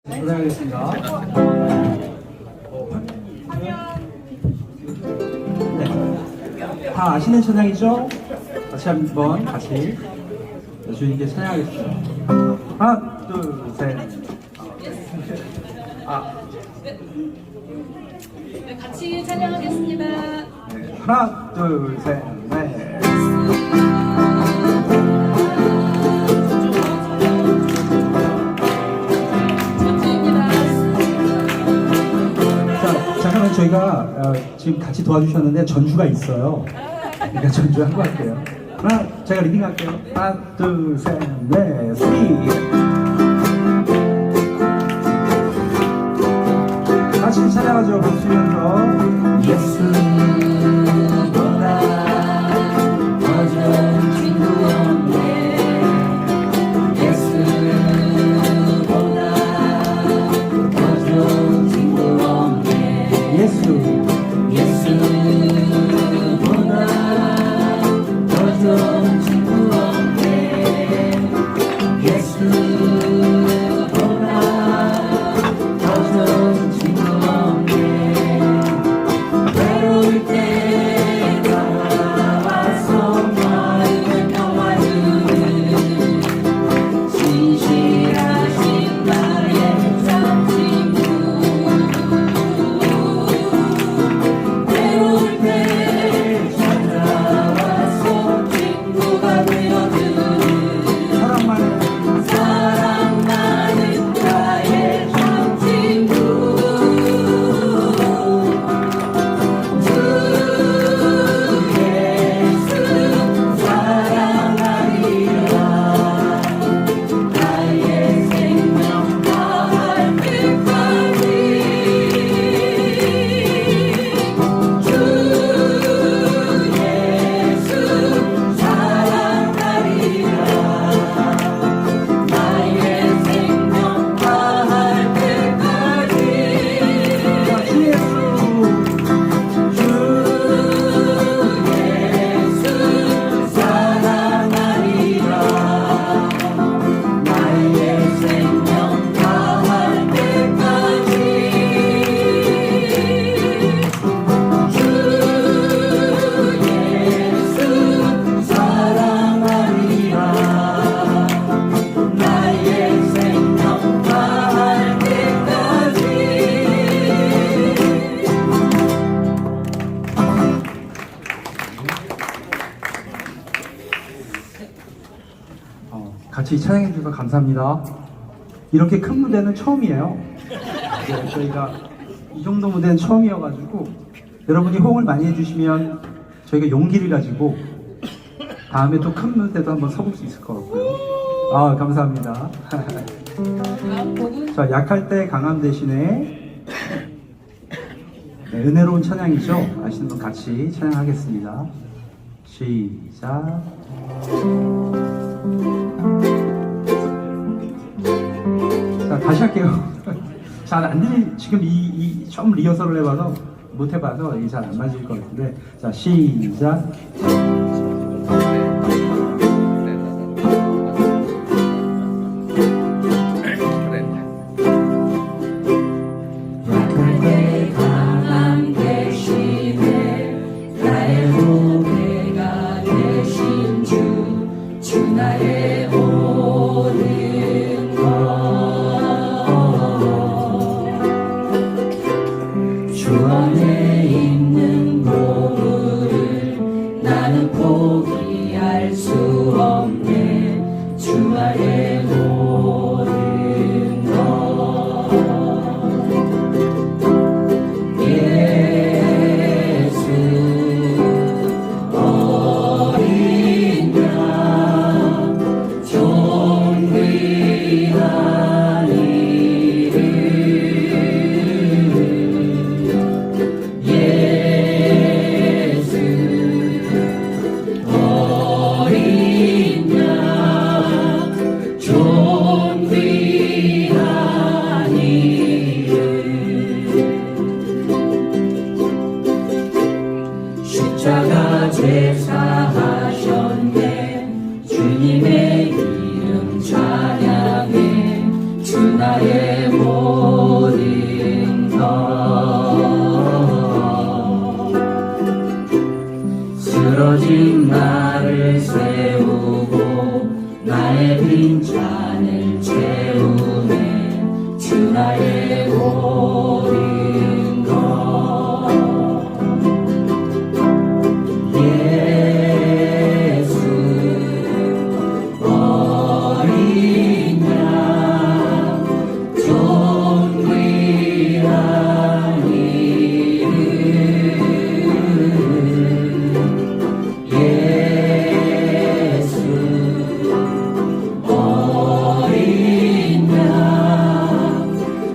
전화하겠습니다. 네. 다 아시는 찬양이죠? 다시 한번 같이 주님께 찬양하겠습니다. 하나, 둘, 셋. 네, 같이 찬양하겠습니다. 네. 하나, 둘, 셋, 넷. 잠깐만, 저희가 지금 같이 도와주셨는데 전주가 있어요. 그러니까 전주 한번 할게요. 하나, 제가 리딩 할게요. 하나, 둘, 셋, 넷, 쓰리. 같이 찬양하죠. 박수면서 예수보다 더 좋은 친구 없네. 예수보다 더 좋은 친구 없네. 예수보다 더 좋은 친구 없네. 예수보다 더 좋은 친구 없네. 외로울 때 다가와서 마음을 평화주는 진실하신 나의 참 친구. 외로울 때 찾아와서 친구가 되어주는 사랑 많은 나의 참 친구. 주 예수 사랑하리라. 나의 생명 다할 때까지. 주 예수 사랑하리라. 나의 생명 다할 때까지. 주 예수 사랑하리라. 나의 생명 다할 때까지. 주 예수 사랑하리라. 나의 생명 다할 때까지. 같이 찬양해 주셔서 감사합니다. 이렇게 큰 무대는 처음이에요. 네, 저희가 이 정도 무대는 처음이어가지고 여러분이 호응을 많이 해주시면 저희가 용기를 가지고 다음에 또 큰 무대도 한번 서볼 수 있을 것 같고요. 감사합니다. 다음 곡은 자, 약할 때 강함 대신에 네, 은혜로운 찬양이죠. 아시는 분 같이 찬양하겠습니다. 시작. 자, 다시 할게요. 잘 안 들리, 지금 이 처음 리허설을 해봐서 못 해봐서 이게 잘 안 맞을 것 같은데. 자, 시작. 약할 때 강함 대신에 나의 보배가 되신 주 나의 모든 것. 주 안에 있는 보물을 나는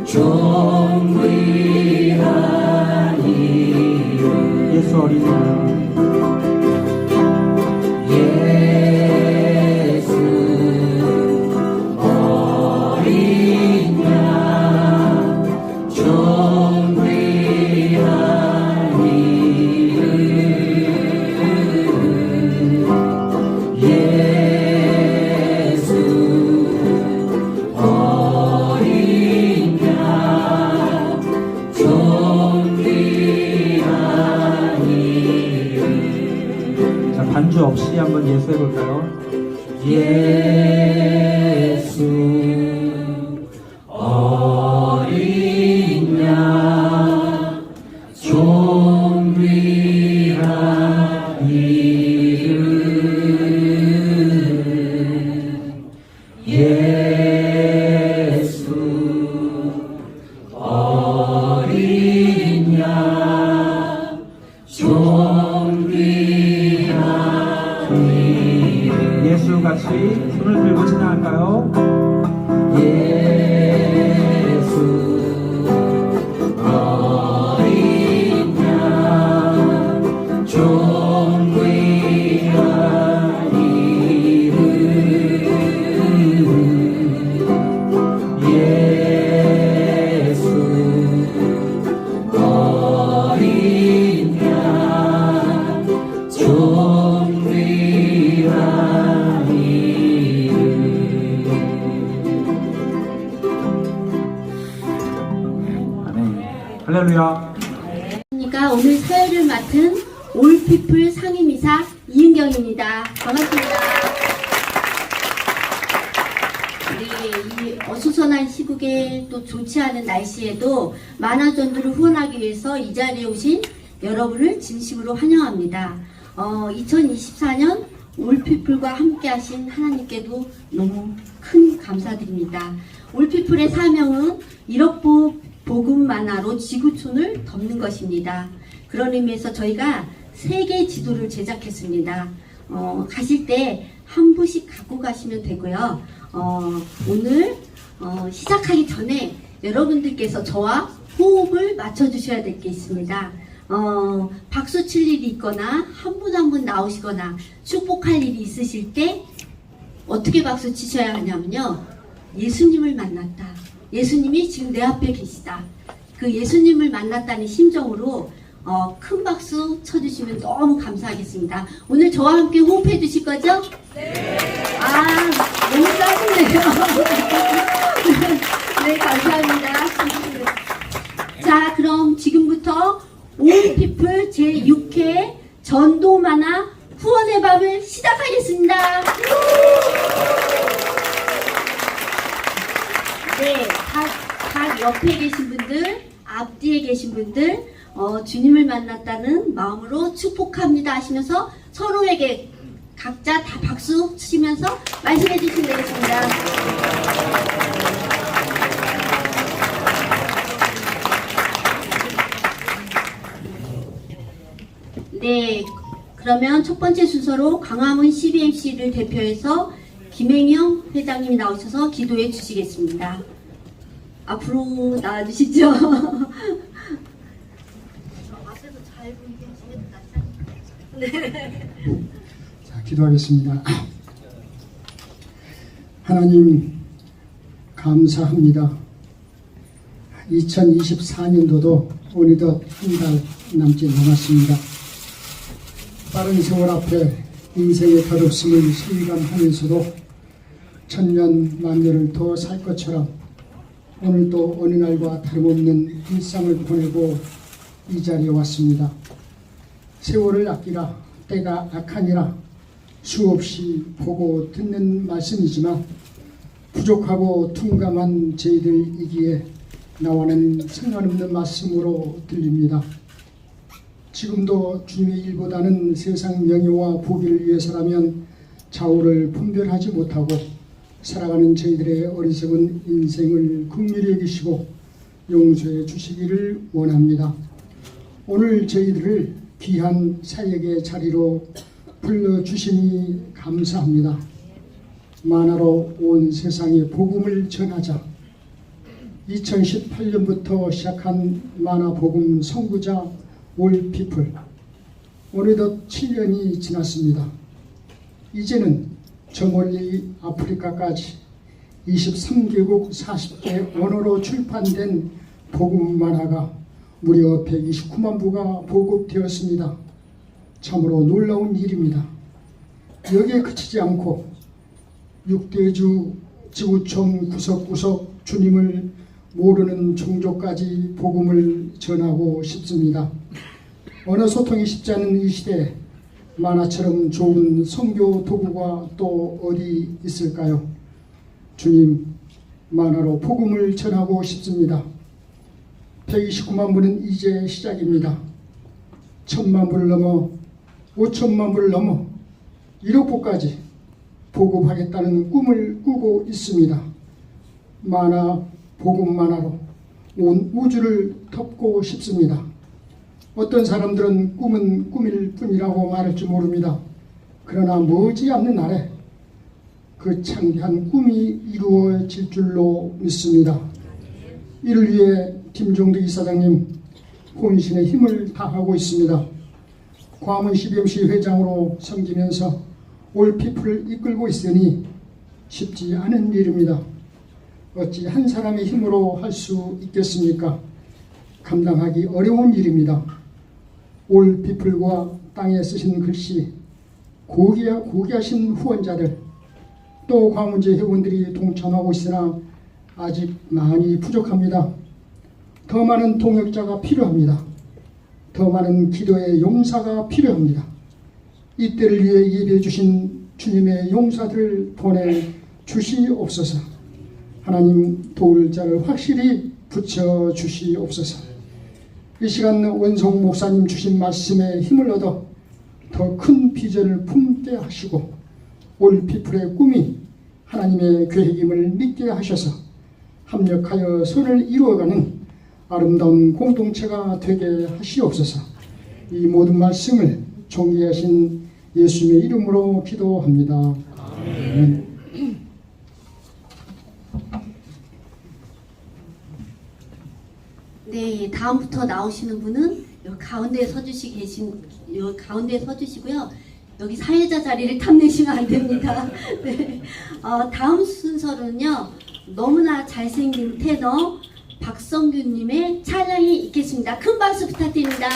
좀 귀한 이름 예수 어린 양 예수 어린 양 좀 귀한 이름 예수 어린 양 좀 귀한 이름 자, 반주 없이 한번 예수 해볼까요? 예수 어린 양 좀 귀한 이름 예수 어린 양 좀 귀한 이름 예수 같이 손을 들고 찬양할까요? 예수 어린 양 좀 귀한 이름 예수 어린 양 좀 귀한 이름 아멘. 할렐루야. 그러니까 오늘 사회를 맡은 올피플 상임이사 이은경입니다. 반갑습니다. 네, 이 어수선한 시국에 또 좋지 않은 날씨에도 만화전도를 후원하기 위해서 이 자리에 오신 여러분을 진심으로 환영합니다. 2024년 올피플과 함께 하신 하나님께도 너무 큰 감사드립니다. 올피플의 사명은 1억 복음 만화로 지구촌을 덮는 것입니다. 그런 의미에서 저희가 세계 지도를 제작했습니다. 가실 때 한 부씩 갖고 가시면 되고요. 오늘 시작하기 전에 여러분들께서 저와 호흡을 맞춰주셔야 될 게 있습니다. 박수 칠 일이 있거나 한 분 한 분 나오시거나 축복할 일이 있으실 때 어떻게 박수 치셔야 하냐면요. 예수님을 만났다. 예수님이 지금 내 앞에 계시다. 그 예수님을 만났다는 심정으로 큰 박수 쳐주시면 너무 감사하겠습니다. 오늘 저와 함께 호흡해 주실 거죠? 네. 아, 너무 짜증내요. 네, 감사합니다. 자, 그럼 지금부터 올피플 제6회 전도만화 후원의 밤을 시작하겠습니다. 네, 각 옆에 계신 분들, 앞뒤에 계신 분들, 주님을 만났다는 마음으로 축복합니다 하시면서 서로에게 각자 다 박수 치시면서 말씀해 주시면 되겠습니다. 네, 그러면 첫 번째 순서로 광화문 CBMC를 대표해서 김행영 회장님이 나오셔서 기도해 주시겠습니다. 앞으로 나와주시죠. 자, 기도하겠습니다. 하나님 감사합니다. 2024년도도 어느덧 한 달 남짓 남았습니다. 빠른 세월 앞에 인생의 더럽음을 실감하면서도 천년 만년을 더 살 것처럼 오늘도 어느 날과 다름없는 일상을 보내고 이 자리에 왔습니다. 세월을 아끼라 때가 악하니라 수없이 보고 듣는 말씀이지만 부족하고 둔감한 저희들이기에 나와는 상관없는 말씀으로 들립니다. 지금도 주님의 일보다는 세상 명예와 보기를 위해서라면 좌우를 분별하지 못하고 살아가는 저희들의 어리석은 인생을 긍휼히 여기시고 용서해 주시기를 원합니다. 오늘 저희들을 귀한 사역의 자리로 불러주시니 감사합니다. 만화로 온 세상에 복음을 전하자. 2018년부터 시작한 만화복음 선구자 올피플. 어느덧 7년이 지났습니다. 이제는 저 멀리 아프리카까지 23개국 40개 언어로 출판된 복음 만화가 무려 129만 부가 보급되었습니다. 참으로 놀라운 일입니다. 여기에 그치지 않고 육대주 지구촌 구석구석 주님을 모르는 종족까지 복음을 전하고 싶습니다. 언어 소통이 쉽지 않은 이 시대에 만화처럼 좋은 선교 도구가 또 어디 있을까요? 주님, 만화로 복음을 전하고 싶습니다. 129만 부는 이제 시작입니다. 1000만 부를 넘어 5천만 부를 넘어 1억 부까지 보급하겠다는 꿈을 꾸고 있습니다. 만화, 복음 만화로 온 우주를 덮고 싶습니다. 어떤 사람들은 꿈은 꿈일 뿐이라고 말할지 모릅니다. 그러나 머지않는 날에 그 창대한 꿈이 이루어질 줄로 믿습니다. 이를 위해 김종득 이사장님 혼신의 힘을 다하고 있습니다. 광화문 CBMC 회장으로 섬기면서 올피플을 이끌고 있으니 쉽지 않은 일입니다. 어찌 한 사람의 힘으로 할 수 있겠습니까? 감당하기 어려운 일입니다. 올피플과 땅에 쓰신 글씨, 고귀하신 후원자들, 또 광문제 회원들이 동참하고 있으나 아직 많이 부족합니다. 더 많은 동역자가 필요합니다. 더 많은 기도의 용사가 필요합니다. 이때를 위해 예배해 주신 주님의 용사들을 보내주시옵소서. 하나님 도울 자를 확실히 붙여주시옵소서. 이 시간 원성 목사님 주신 말씀에 힘을 얻어 더 큰 비전을 품게 하시고 올피플의 꿈이 하나님의 계획임을 믿게 하셔서 합력하여 선을 이루어가는 아름다운 공동체가 되게 하시옵소서. 이 모든 말씀을 존귀하신 예수님의 이름으로 기도합니다. 아멘. 네, 다음부터 나오시는 분은 여기 가운데에 서주시고요. 여기 사회자 자리를 탐내시면 안 됩니다. 네. 다음 순서는요, 너무나 잘생긴 테너 박성규님의 찬양이 있겠습니다. 큰 박수 부탁드립니다.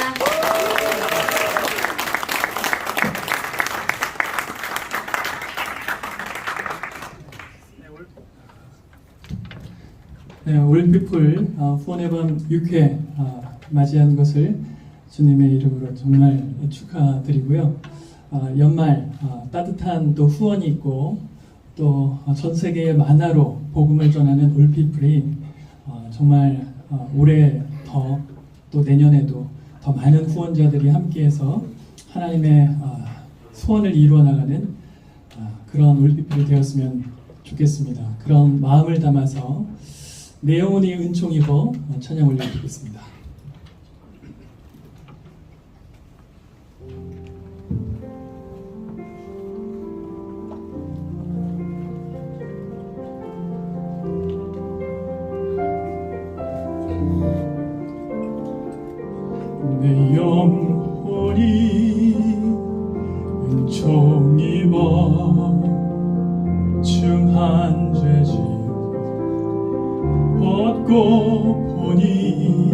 네, 올피플 후원의 밤 6회 맞이한 것을 주님의 이름으로 정말 축하드리고요. 연말 따뜻한 또 후원이 있고 또 전 세계의 만화로 복음을 전하는 올피플이 정말 올해 또 내년에도 더 많은 후원자들이 함께해서 하나님의 소원을 이루어 나가는 그런 올피플이 되었으면 좋겠습니다. 그런 마음을 담아서 내 영혼이 은총 입어 찬양 올려드리겠습니다. 내 영혼이 은총 입어 중한 죄짐 벗고 보니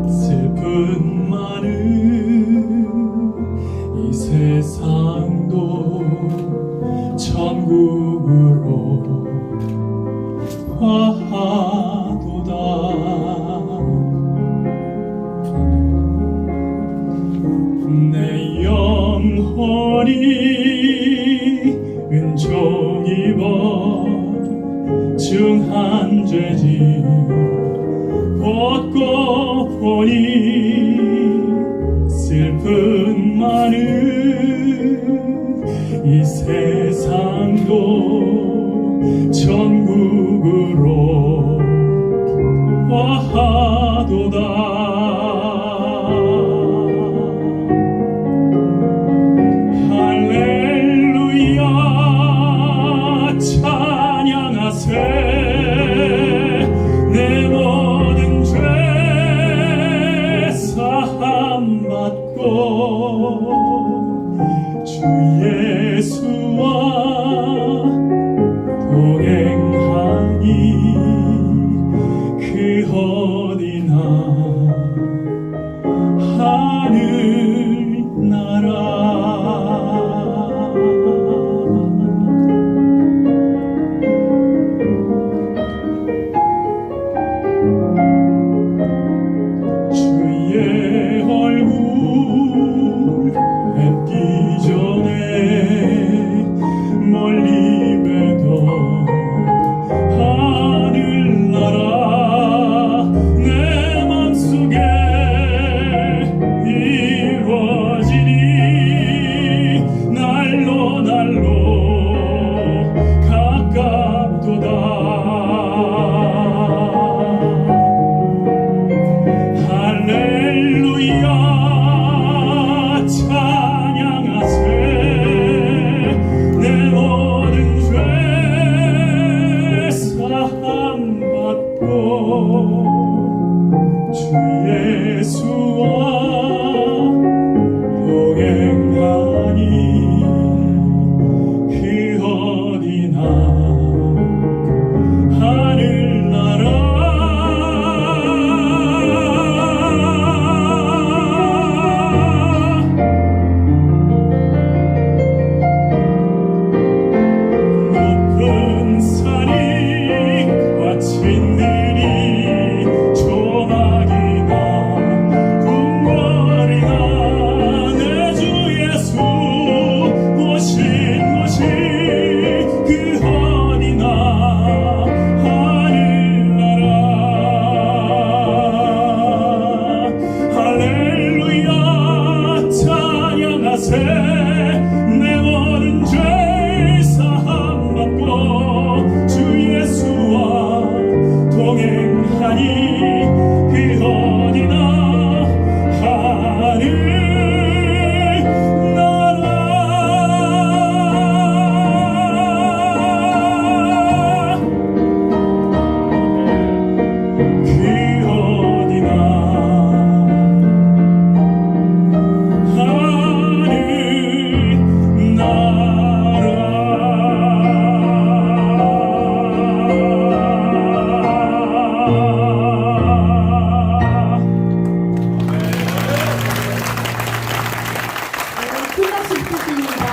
슬픈 많은 이 세상도 천국으로 화하도다. 내 영혼이 은총 입어 중한 죄짐 벗고 보니 슬픈 많은 이 세상도 천국으로 화하도다. 찬양하세 내 그 어디나 하늘나라 주의 얼굴 뵙기 전에 멀리 뵈던 하늘나라 내 맘속에 이루어지니 날로 날로 가깝도다 할렐루야 찬양하세 내 모든 죄 사함받고 주 예수와 동행하니 그 어디나 높은 산이 거친 들이 조막이나 궁궐이나 내 주 예수 오신 곳이 그 어디나 하늘나라 할렐루야 찬양하세 내 모든 죄 사함받고 주 예수와 동행하니 그 어디나 하늘나라 그 어디나 하늘나라 큰 박수 부탁드립니다.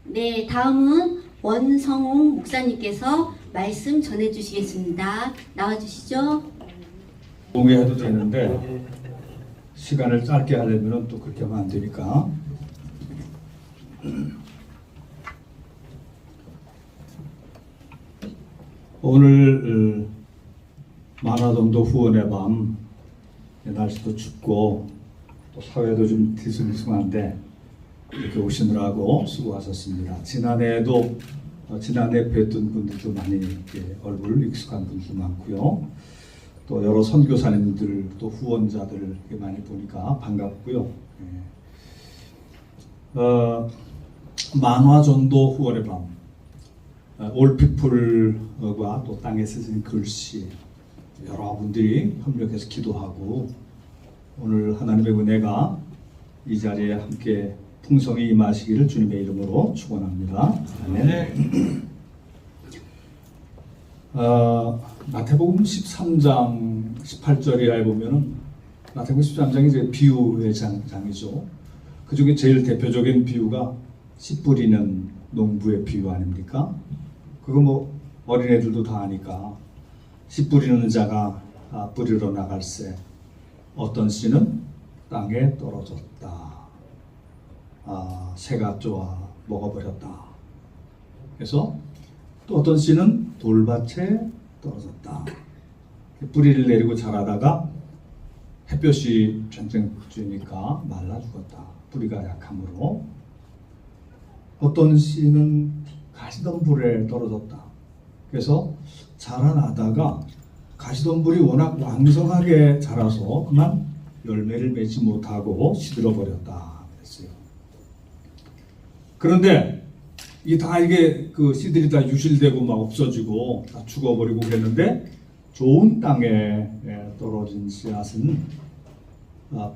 네, 다음은 원성홍 목사님께서 말씀 전해주시겠습니다. 나와주시죠. 공개해도 되는데 시간을 짧게 하려면 또 그렇게 하면 안 되니까 오늘 만화정도 후원의 밤 날씨도 춥고 또 사회도 좀 뒤숭숭한데 이렇게 오시느라고 수고하셨습니다. 지난해 뵀던 분들도 많이 이렇게 얼굴 익숙한 분도 많고요. 또 여러 선교사님들 또 후원자들 이렇게 많이 보니까 반갑고요. 만화전도 후원의 밤, 올피플과 또 땅에 쓰신 글씨 여러분들이 협력해서 기도하고 오늘 하나님의 은혜가 이 자리에 함께 풍성히 임하시기를 주님의 이름으로 축원합니다. 아멘. 마태복음 13장 18절에 보면은 마태복음 13장이 이제 비유의 장이죠. 그 중에 제일 대표적인 비유가 씨 뿌리는 농부의 비유 아닙니까? 그거 뭐 어린애들도 다 아니까 씨 뿌리는 자가 뿌리러 나갈새 어떤 씨는 땅에 떨어졌다. 새가 쪼아 먹어버렸다. 그래서 또 어떤 씨는 돌밭에 떨어졌다. 뿌리를 내리고 자라다가 햇볕이 쨍쨍 쬐니까 말라 죽었다. 뿌리가 약함으로. 어떤 씨는 가시덤불에 떨어졌다. 그래서 자라나다가 가시덤불이 워낙 왕성하게 자라서 그만 열매를 맺지 못하고 시들어버렸다. 그랬어요. 그런데 이게 그 씨들이 다 유실되고 막 없어지고 다 죽어버리고 그랬는데 좋은 땅에 떨어진 씨앗은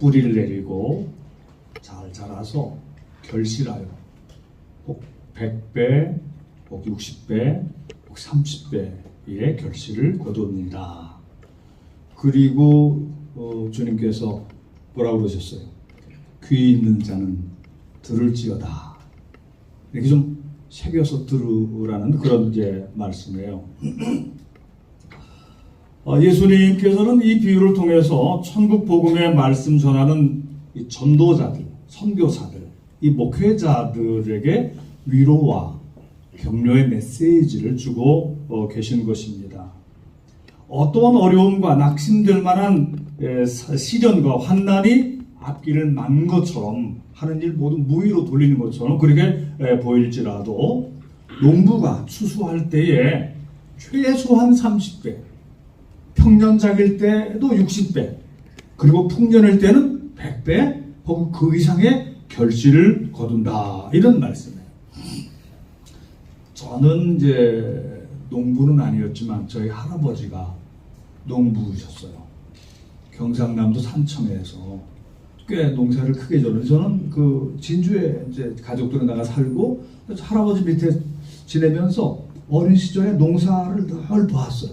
뿌리를 내리고 잘 자라서 결실하여 꼭 100배, 혹 60배, 혹 30배의 결실을 거둡니다. 그리고 주님께서 뭐라고 그러셨어요? 귀 있는 자는 들을지어다. 이렇게 좀 새겨서 들으라는 그런 이제 말씀이에요. 예수님께서는 이 비유를 통해서 천국 복음의 말씀 전하는 이 전도자들, 선교사들, 이 목회자들에게 위로와 격려의 메시지를 주고 계신 것입니다. 어떠한 어려움과 낙심될 만한 시련과 환난이 앞길을 만 것처럼 하는 일 모두 무위로 돌리는 것처럼 그렇게 보일지라도 농부가 추수할 때에 최소한 30배, 평년작일 때도 60배, 그리고 풍년일 때는 100배 혹은 그 이상의 결실을 거둔다, 이런 말씀이에요. 저는 이제 농부는 아니었지만 저희 할아버지가 농부셨어요. 경상남도 산청에서 꽤 농사를 크게 졌는데, 저는 그 진주에 이제 가족들은 나가 살고 할아버지 밑에 지내면서 어린 시절에 농사를 늘 봤어요.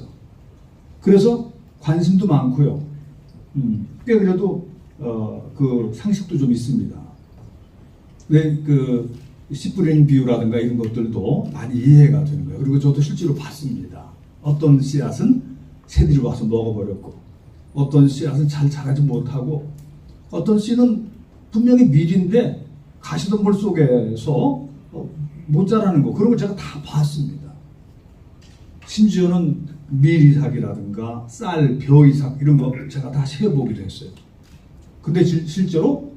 그래서 관심도 많고요. 꽤 그래도 그 상식도 좀 있습니다. 왜 그 씨 뿌리는 비유라든가 이런 것들도 많이 이해가 되는 거예요. 그리고 저도 실제로 봤습니다. 어떤 씨앗은 새들이 와서 먹어버렸고, 어떤 씨앗은 잘 자라지 못하고, 어떤 씨는 분명히 밀인데 가시덤불 속에서 못 자라는 거, 그런 걸 제가 다 봤습니다. 심지어는 밀이삭이라든가 쌀, 벼이삭 이런 거 제가 다 세어보기도 했어요. 근데 실제로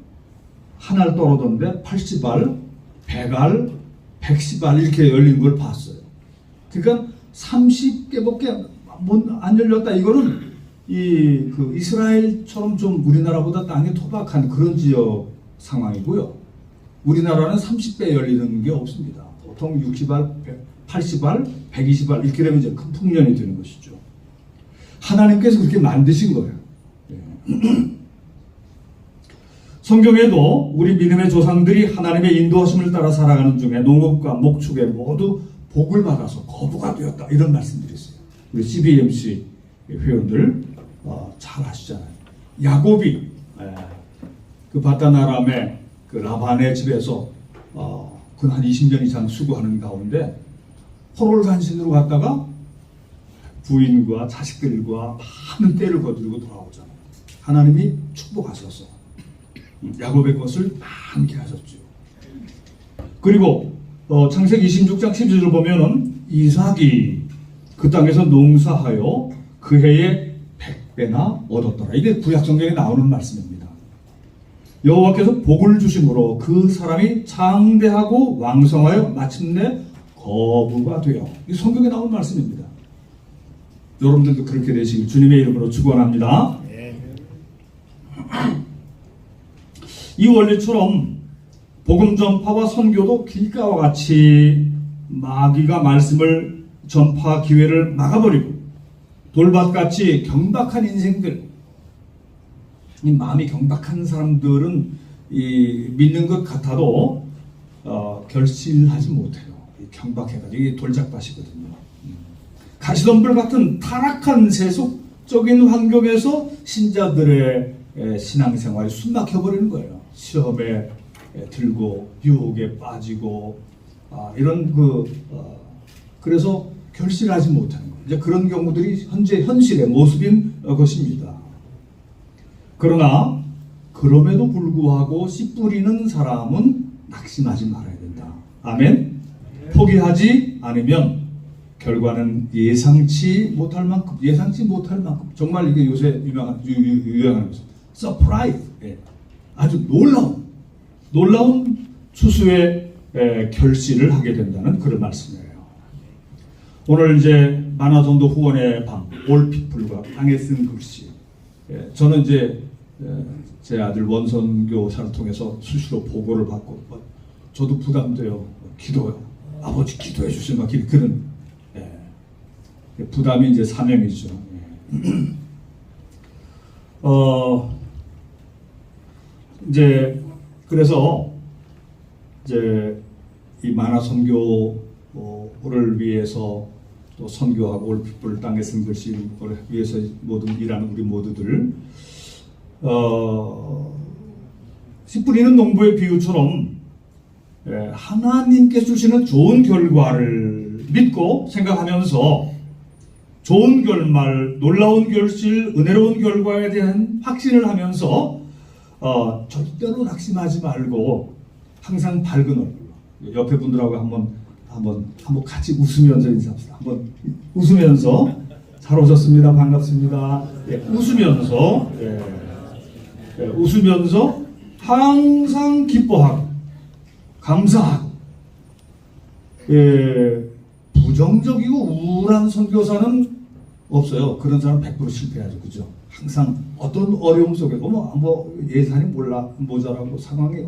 한 알 떨어졌는데 80알, 100알, 110알 이렇게 열린 걸 봤어요. 그러니까 30개밖에 안 열렸다. 이거는 그 이스라엘처럼 좀 우리나라보다 땅이 토박한 그런 지역 상황이고요. 우리나라는 30배 열리는 게 없습니다. 보통 60알, 80알, 120알 이렇게 되면 이제 큰 풍년이 되는 것이죠. 하나님께서 그렇게 만드신 거예요. 성경에도 우리 믿음의 조상들이 하나님의 인도하심을 따라 살아가는 중에 농업과 목축에 모두 복을 받아서 거부가 되었다, 이런 말씀들이 있어요. 우리 CBMC 회원들 잘 아시잖아요. 야곱이 그 바다나람의 그 라반의 집에서 그 한 20년 이상 수고하는 가운데 포로를 간신으로 갔다가 부인과 자식들과 많은 때를 거두고 돌아오잖아요. 하나님이 축복하셔서 야곱의 것을 많게 하셨죠. 그리고 창세기 26장 12절 보면은 이삭이 그 땅에서 농사하여 그 해에 100배나 얻었더라. 이게 구약 성경에 나오는 말씀입니다. 여호와께서 복을 주심으로 그 사람이 장대하고 왕성하여 마침내 거부가 되어, 이 성경에 나오는 말씀입니다. 여러분들도 그렇게 되시길 주님의 이름으로 축원합니다. 이 원리처럼 복음 전파와 선교도 길가와 같이 마귀가 말씀을 전파 기회를 막아버리고, 돌밭같이 경박한 인생들, 이 마음이 경박한 사람들은 믿는 것 같아도 결실하지 못해요. 경박해가지고 이게 돌짝밭이거든요. 가시덤불 같은 타락한 세속적인 환경에서 신자들의 신앙생활이 숨막혀버리는 거예요. 시험에 들고 유혹에 빠지고 이런 그래서 결실하지 못하는 거예요. 이제 그런 경우들이 현실의 모습인 것입니다. 그러나 그럼에도 불구하고 씨 뿌리는 사람은 낙심하지 말아야 된다. 아멘. 포기하지 않으면 결과는 예상치 못할 만큼 정말 이게 요새 유행하는 거죠. 서프라이즈, 아주 놀라운 추수의 결실을 하게 된다는 그런 말씀이에요. 오늘 이제 만화전도 후원의 밤, 올피플과 땅에 쓴 글씨. 저는 이제 제 아들 원선교사를 통해서 수시로 보고를 받고, 저도 부담돼요. 기도요. 아버지 기도해 주실 막 그런 부담이 이제 사명이죠. 이제 그래서 이제 이 만화 선교 를 위해서 또 선교하고 올피플 땅에 쓴 글씨를 위해서 모두 일하는 우리 모두들 씨 뿌리는 농부의 비유처럼 하나님께 주시는 좋은 결과를 믿고 생각하면서 좋은 결말, 놀라운 결실, 은혜로운 결과에 대한 확신을 하면서 절대로 낙심하지 말고 항상 밝은 얼굴로 옆에 분들하고 한번 같이 웃으면서 인사합시다. 한번 웃으면서 잘 오셨습니다. 반갑습니다. 웃으면서 웃으면서 항상 기뻐하고 감사하고 부정적이고 우울한 선교사는 없어요. 그런 사람 100% 실패하죠. 그죠? 항상 어떤 어려움 속에 뭐 예산이 모자라고 상황이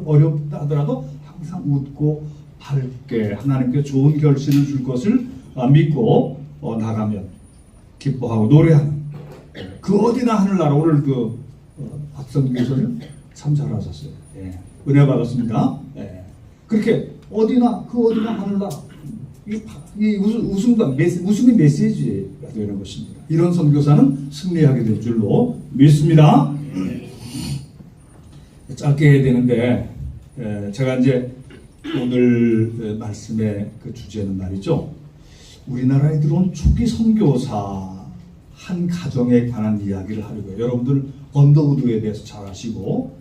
어렵다 하더라도 항상 웃고 밝게 하나님께 좋은 결실을 줄 것을 믿고 나가면 기뻐하고 노래하는 그 어디나 하늘나라. 오늘 박성규 교수님 참 잘하셨어요. 은혜 받았습니다. 그렇게 어디나 하늘나라. 이 웃음이 메시지가 되는 것입니다. 이런 선교사는 승리하게 될 줄로 믿습니다. 짧게 해야 되는데 제가 이제 오늘 말씀의 그 주제는 말이죠. 우리나라에 들어온 초기 선교사 한 가정에 관한 이야기를 하려고요. 여러분들 언더우드에 대해서 잘 아시고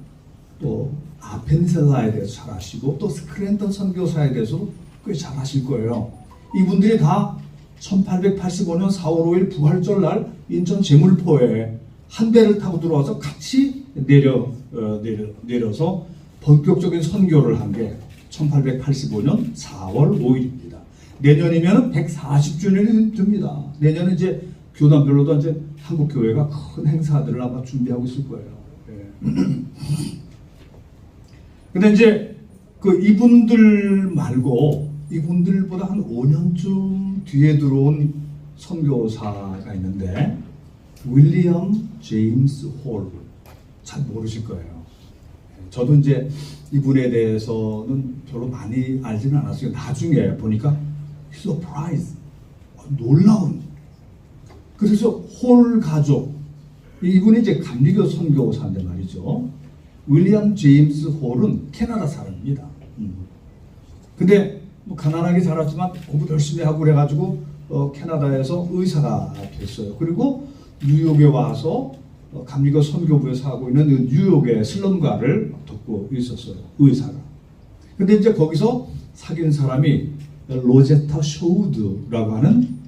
또 아펜셀라에 대해서 잘 아시고 또 스크랜턴 선교사에 대해서도 꽤 잘 아실 거예요. 이분들이 다 1885년 4월 5일 부활절 날 인천 제물포에 한 배를 타고 들어와서 같이 내려서 본격적인 선교를 한 게 1885년 4월 5일입니다. 내년이면 140주년이 됩니다. 내년에 이제 교단별로도 이제 한국 교회가 큰 행사들을 아마 준비하고 있을 거예요. 근데 이제 이분들 말고 이분들보다 한 5년쯤 뒤에 들어온 선교사가 있는데 윌리엄 제임스 홀, 잘 모르실 거예요. 저도 이제 이분에 대해서는 별로 많이 알지는 않았어요. 나중에 보니까 서프라이즈, 놀라운. 그래서 홀 가족, 이분이 이제 감리교 선교사인데 말이죠. 윌리엄 제임스 홀은 캐나다 사람입니다. 근데 가난하게 자랐지만 공부 열심히 하고 그래가지고 캐나다에서 의사가 됐어요. 그리고 뉴욕에 와서 감리교 선교부에서 하고 있는 뉴욕의 슬럼가를 돕고 있었어요. 의사가. 근데 이제 거기서 사귄 사람이 로제타 쇼우드라고 하는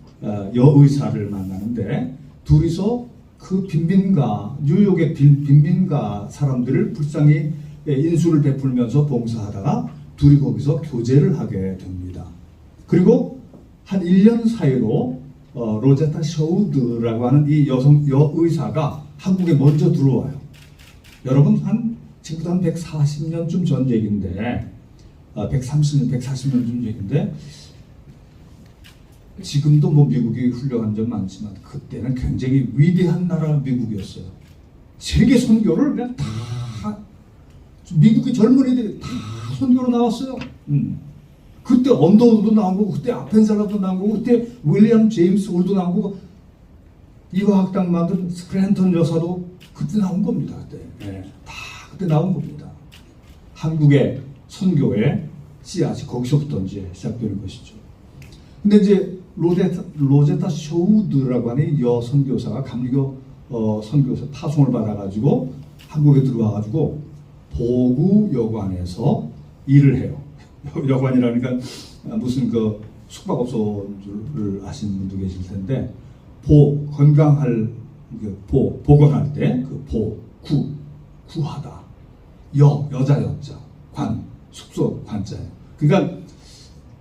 여의사를 만나는데 둘이서 그 빈민가, 뉴욕의 빈민가 사람들을 불쌍히 인수를 베풀면서 봉사하다가 둘이 거기서 교제를 하게 됩니다. 그리고 한 1년 사이로 로제타 쇼우드라고 하는 이 여의사가 한국에 먼저 들어와요. 여러분 지금부터 한 140년쯤 전 얘기인데 140년쯤 얘기인데 지금도 뭐 미국이 훌륭한 점 많지만 그때는 굉장히 위대한 나라 미국이었어요. 세계 선교를 그냥 다 미국의 젊은이들이 다 선교로 나왔어요. 그때 언더우드도 나온 거고 그때 아펜셀라도 나온 거고 그때 윌리엄 제임스 홀도 나온 거고 이화학당 만든 스크랜턴 여사도 그때 나온 겁니다. 그때 다 그때 나온 겁니다. 한국의 선교의 씨앗이 거기서부터 이제 시작되는 것이죠. 근데 이제 로제타 쇼우드라고 하는 여 선교사가 감리교 선교사 파송을 받아가지고 한국에 들어와가지고 보구 여관에서 일을 해요. 여관이라니까 무슨 숙박업소인 줄 아시는 분도 계실 텐데 건강할 복원할 때 구하다 여자 여자 숙소 관자예요. 그러니까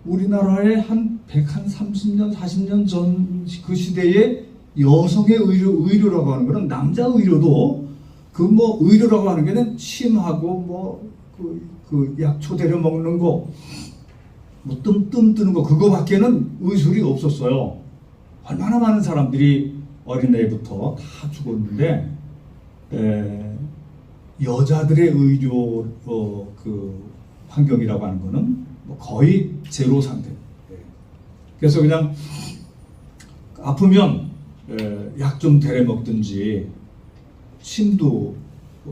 우리나라의 한 130년 40년 전 그 시대에 여성의 의료라고 하는 거는 남자 의료도 의료라고 하는 게는 침하고 약초 데려 먹는 거 뜸 뜨는 거 그거밖에는 의술이 없었어요. 얼마나 많은 사람들이 어린애부터 다 죽었는데 여자들의 의료 환경이라고 하는 거는 거의 제로 상태. 그래서 그냥 아프면 약 좀 데려 먹든지 침도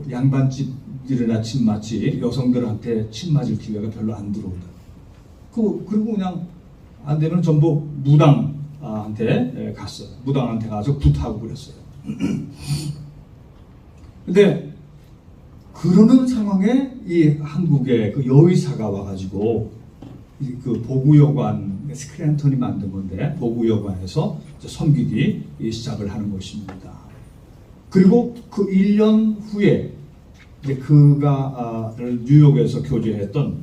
양반집이나 침 맞지 여성들한테 침 맞을 기회가 별로 안 들어온다. 그리고 그냥 안 되면 전부 무당한테 갔어요. 무당한테 가서 굿하고 그랬어요. 근데 그러는 상황에 이 한국의 그 여의사가 와가지고 그 보구여관 스크랜턴이 만든 건데 보구여관에서 섬기기 시작을 하는 것입니다. 그리고 그 1년 후에 이제 그가 뉴욕에서 교제했던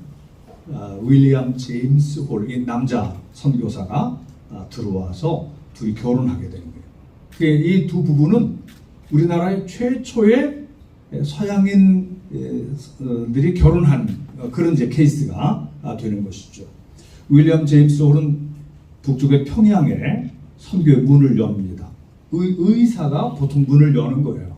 윌리엄 제임스 홀, 이 남자 선교사가 들어와서 둘이 결혼하게 되는 거예요. 이 두 부부는 우리나라의 최초의 서양인들이 결혼한 그런 이제 케이스가 되는 것이죠. 윌리엄 제임스 홀은 북쪽의 평양에 선교의 문을 엽니다. 의사가 보통 문을 여는 거예요.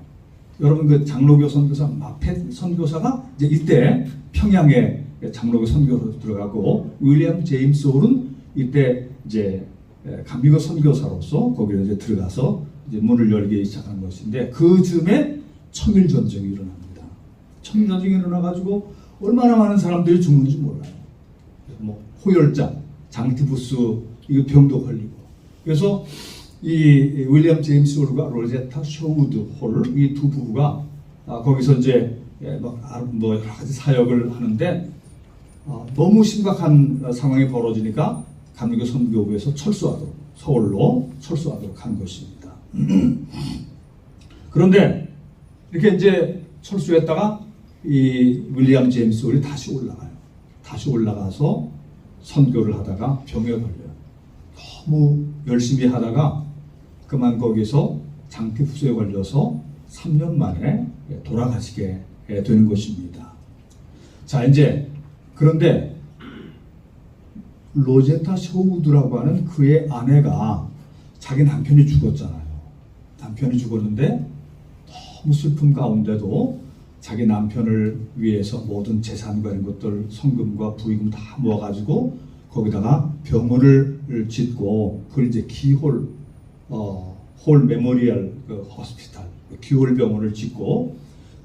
여러분 그 장로교 선교사 마펫 선교사가 이제 이때 평양에 장로교 선교로 들어가고 윌리엄 제임스 홀은 이때 이제 감리교 선교사로서 거기에 이제 들어가서 이제 문을 열기 시작하는 것인데 그 즈음에 청일 전쟁이 일어납니다. 청일 전쟁이 일어나가지고 얼마나 많은 사람들이 죽는지 몰라요. 뭐 호열자, 장티푸스 이거 병도 걸리고 그래서 이 윌리엄 제임스 홀과 로제타 쇼우드 홀 이 두 부부가 거기서 이제 뭐 여러 가지 사역을 하는데 너무 심각한 상황이 벌어지니까 감리교 선교부에서 철수하도록 서울로 철수하도록 한 것입니다. 그런데 이렇게 이제 철수했다가 이 윌리엄 제임스 홀이 다시 올라가요. 다시 올라가서 선교를 하다가 병에 걸려요. 너무 열심히 하다가 그만 거기서 장티푸스에 걸려서 3년 만에 돌아가시게 되는 것입니다. 자, 이제 그런데 로제타 쇼우드라고 하는 그의 아내가 자기 남편이 죽었잖아요. 남편이 죽었는데 너무 슬픔 가운데도 자기 남편을 위해서 모든 재산과 이런 것들 성금과 부의금 다 모아가지고 거기다가 병원을 짓고 그걸 이제 기홀 홀 메모리얼 그 호스피탈 기홀 병원을 짓고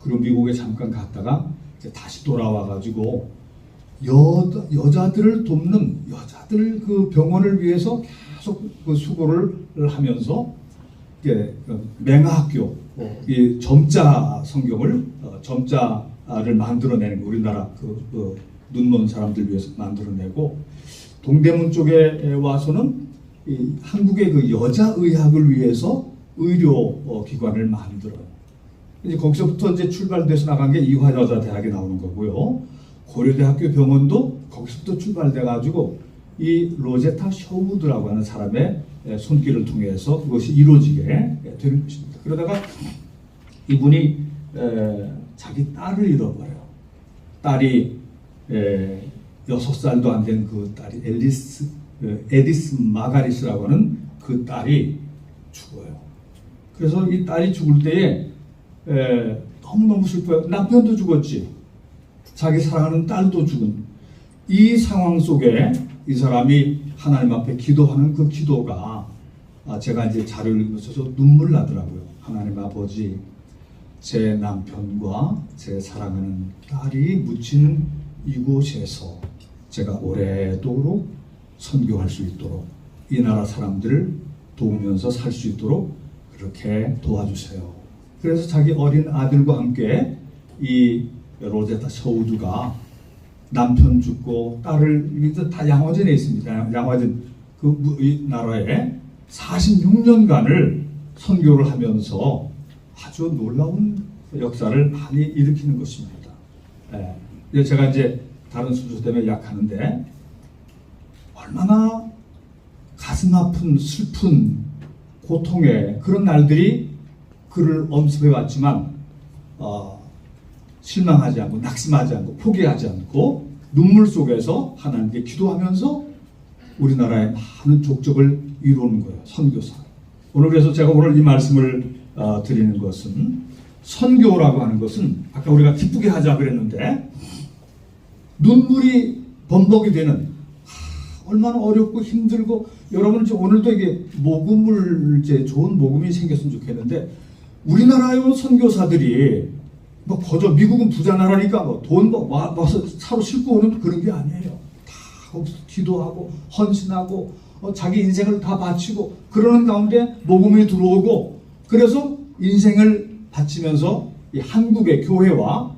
그리고 미국에 잠깐 갔다가 이제 다시 돌아와가지고 여자들을 돕는 여자들 그 병원을 위해서 계속 그 수고를 하면서 맹학교 이 점자 성경을 점자를 만들어내는 거 우리나라 그 눈먼 사람들 위해서 만들어내고 동대문 쪽에 와서는 이 한국의 그 여자 의학을 위해서 의료 기관을 만들어요. 이제 거기서부터 이제 출발돼서 나간 게 이화여자대학에 나오는 거고요. 고려대학교 병원도 거기서부터 출발돼 가지고 이 로제타 쇼우드라고 하는 사람의 손길을 통해서 그것이 이루어지게 되는 것입니다. 그러다가 이분이 자기 딸을 잃어버려요. 딸이 6살도 안 된 그 딸이 에디스 마가리스라고 하는 그 딸이 죽어요. 그래서 이 딸이 죽을 때에 너무너무 슬퍼요. 남편도 죽었지. 자기 사랑하는 딸도 죽은 이 상황 속에 이 사람이 하나님 앞에 기도하는 그 기도가 제가 이제 자료를 읽으면서 눈물 나더라고요. 하나님 아버지, 제 남편과 제 사랑하는 딸이 묻힌 이곳에서 제가 오래도록 선교할 수 있도록 이 나라 사람들을 도우면서 살 수 있도록 그렇게 도와주세요. 그래서 자기 어린 아들과 함께 이 로제타 쇼우드가 남편 죽고 딸을 다 양화전에 있습니다. 양화전 이 나라에 46년간을 선교를 하면서 아주 놀라운 역사를 많이 일으키는 것입니다. 제가 이제 다른 순서 때문에 약하는데 얼마나 가슴 아픈 슬픈 고통의 그런 날들이 그를 엄습해 왔지만 실망하지 않고 낙심하지 않고 포기하지 않고 눈물 속에서 하나님께 기도하면서 우리나라의 많은 족적을 이루는 거예요. 선교사. 오늘 그래서 제가 오늘 이 말씀을 드리는 것은 선교라고 하는 것은 아까 우리가 기쁘게 하자 그랬는데 눈물이 범벅이 되는 얼마나 어렵고 힘들고 여러분 이제 오늘도 이게 모금을 이제 좋은 모금이 생겼으면 좋겠는데 우리나라에 온 선교사들이 뭐 거저 미국은 부자 나라니까 뭐 돈 와서 차로 싣고 오는 그런 게 아니에요. 다 거기서 기도하고 헌신하고 자기 인생을 다 바치고 그러는 가운데 모금이 들어오고 그래서 인생을 바치면서 이 한국의 교회와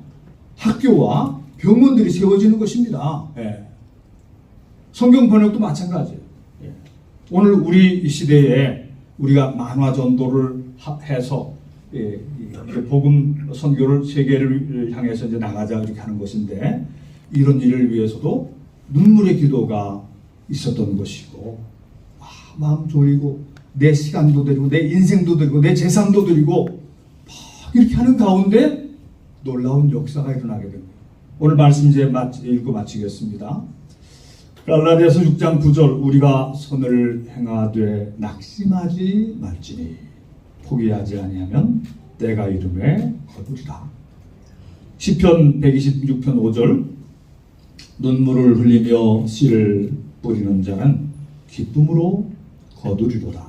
학교와 병원들이 세워지는 것입니다. 예. 성경 번역도 마찬가지예요. 예. 오늘 우리 이 시대에 우리가 만화 전도를 해서 예, 복음 선교를 세계를 향해서 이제 나가자 이렇게 하는 것인데 이런 일을 위해서도 눈물의 기도가 있었던 것이고 마음 졸이고 내 시간도 드리고 내 인생도 드리고 내 재산도 드리고 막 이렇게 하는 가운데 놀라운 역사가 일어나게 됩니다. 오늘 말씀 이제 읽고 마치겠습니다. 갈라디아서 6장 9절 우리가 선을 행하되 낙심하지 말지니 포기하지 아니하면 때가 이름에 거두리라. 시편 126편 5절 눈물을 흘리며 씨를 뿌리는 자는 기쁨으로 거두리로다.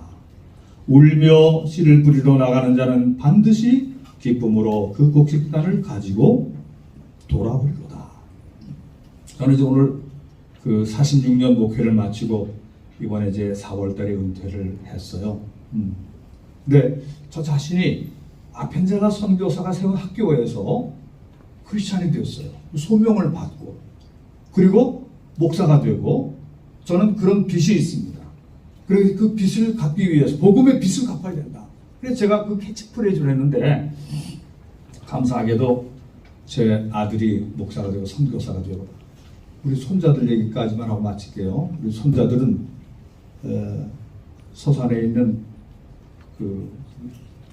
울며 씨를 뿌리러 나가는 자는 반드시 기쁨으로 그 곡식단을 가지고 돌아오리로다. 저는 이제 오늘 그 46년 목회를 마치고 이번에 이제 4월달에 은퇴를 했어요. 근데 저 자신이 아펜젤라 선교사가 세운 학교에서 크리스찬이 되었어요. 소명을 받고 그리고 목사가 되고 저는 그런 빚이 있습니다. 그래서 그 빚을 갚기 위해서 복음의 빚을 갚아야 된다. 그래서 제가 그 캐치프레이즈를 했는데 감사하게도 제 아들이 목사가 되고 선교사가 되고 우리 손자들 얘기까지만 하고 마칠게요. 우리 손자들은 서산에 있는 그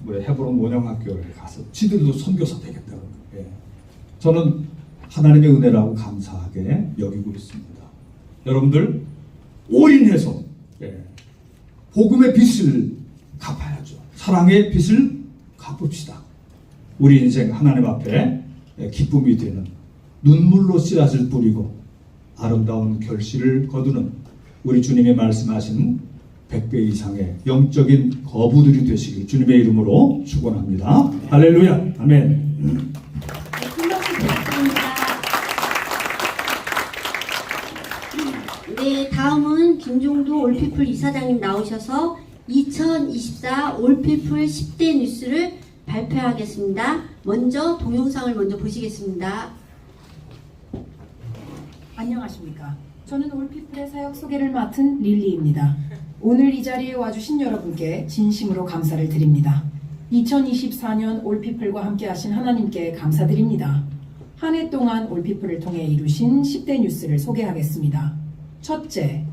헤브론 원형학교에 가서 지들도 선교사 되겠다고. 예. 저는 하나님의 은혜라고 감사하게 여기고 있습니다. 여러분들 올인해서 복음의 빚을 갚아야죠. 사랑의 빚을 갚읍시다. 우리 인생 하나님 앞에 기쁨이 되는 눈물로 씨앗을 뿌리고 아름다운 결실을 거두는 우리 주님이 말씀하신 100배 이상의 영적인 거부들이 되시길 주님의 이름으로 축원합니다. 할렐루야. 아멘. 큰 박수 부탁드립니다. 네, 다음은 김종도 올피플 이사장님 나오셔서 2024 올피플 10대 뉴스를 발표하겠습니다. 먼저 동영상을 먼저 보시겠습니다. 안녕하십니까. 저는 올피플의 사역 소개를 맡은 릴리입니다. 오늘 이 자리에 와주신 여러분께 진심으로 감사를 드립니다. 2024년 올피플과 함께 하신 하나님께 감사드립니다. 한 해 동안 올피플을 통해 이루신 10대 뉴스를 소개하겠습니다. 첫째,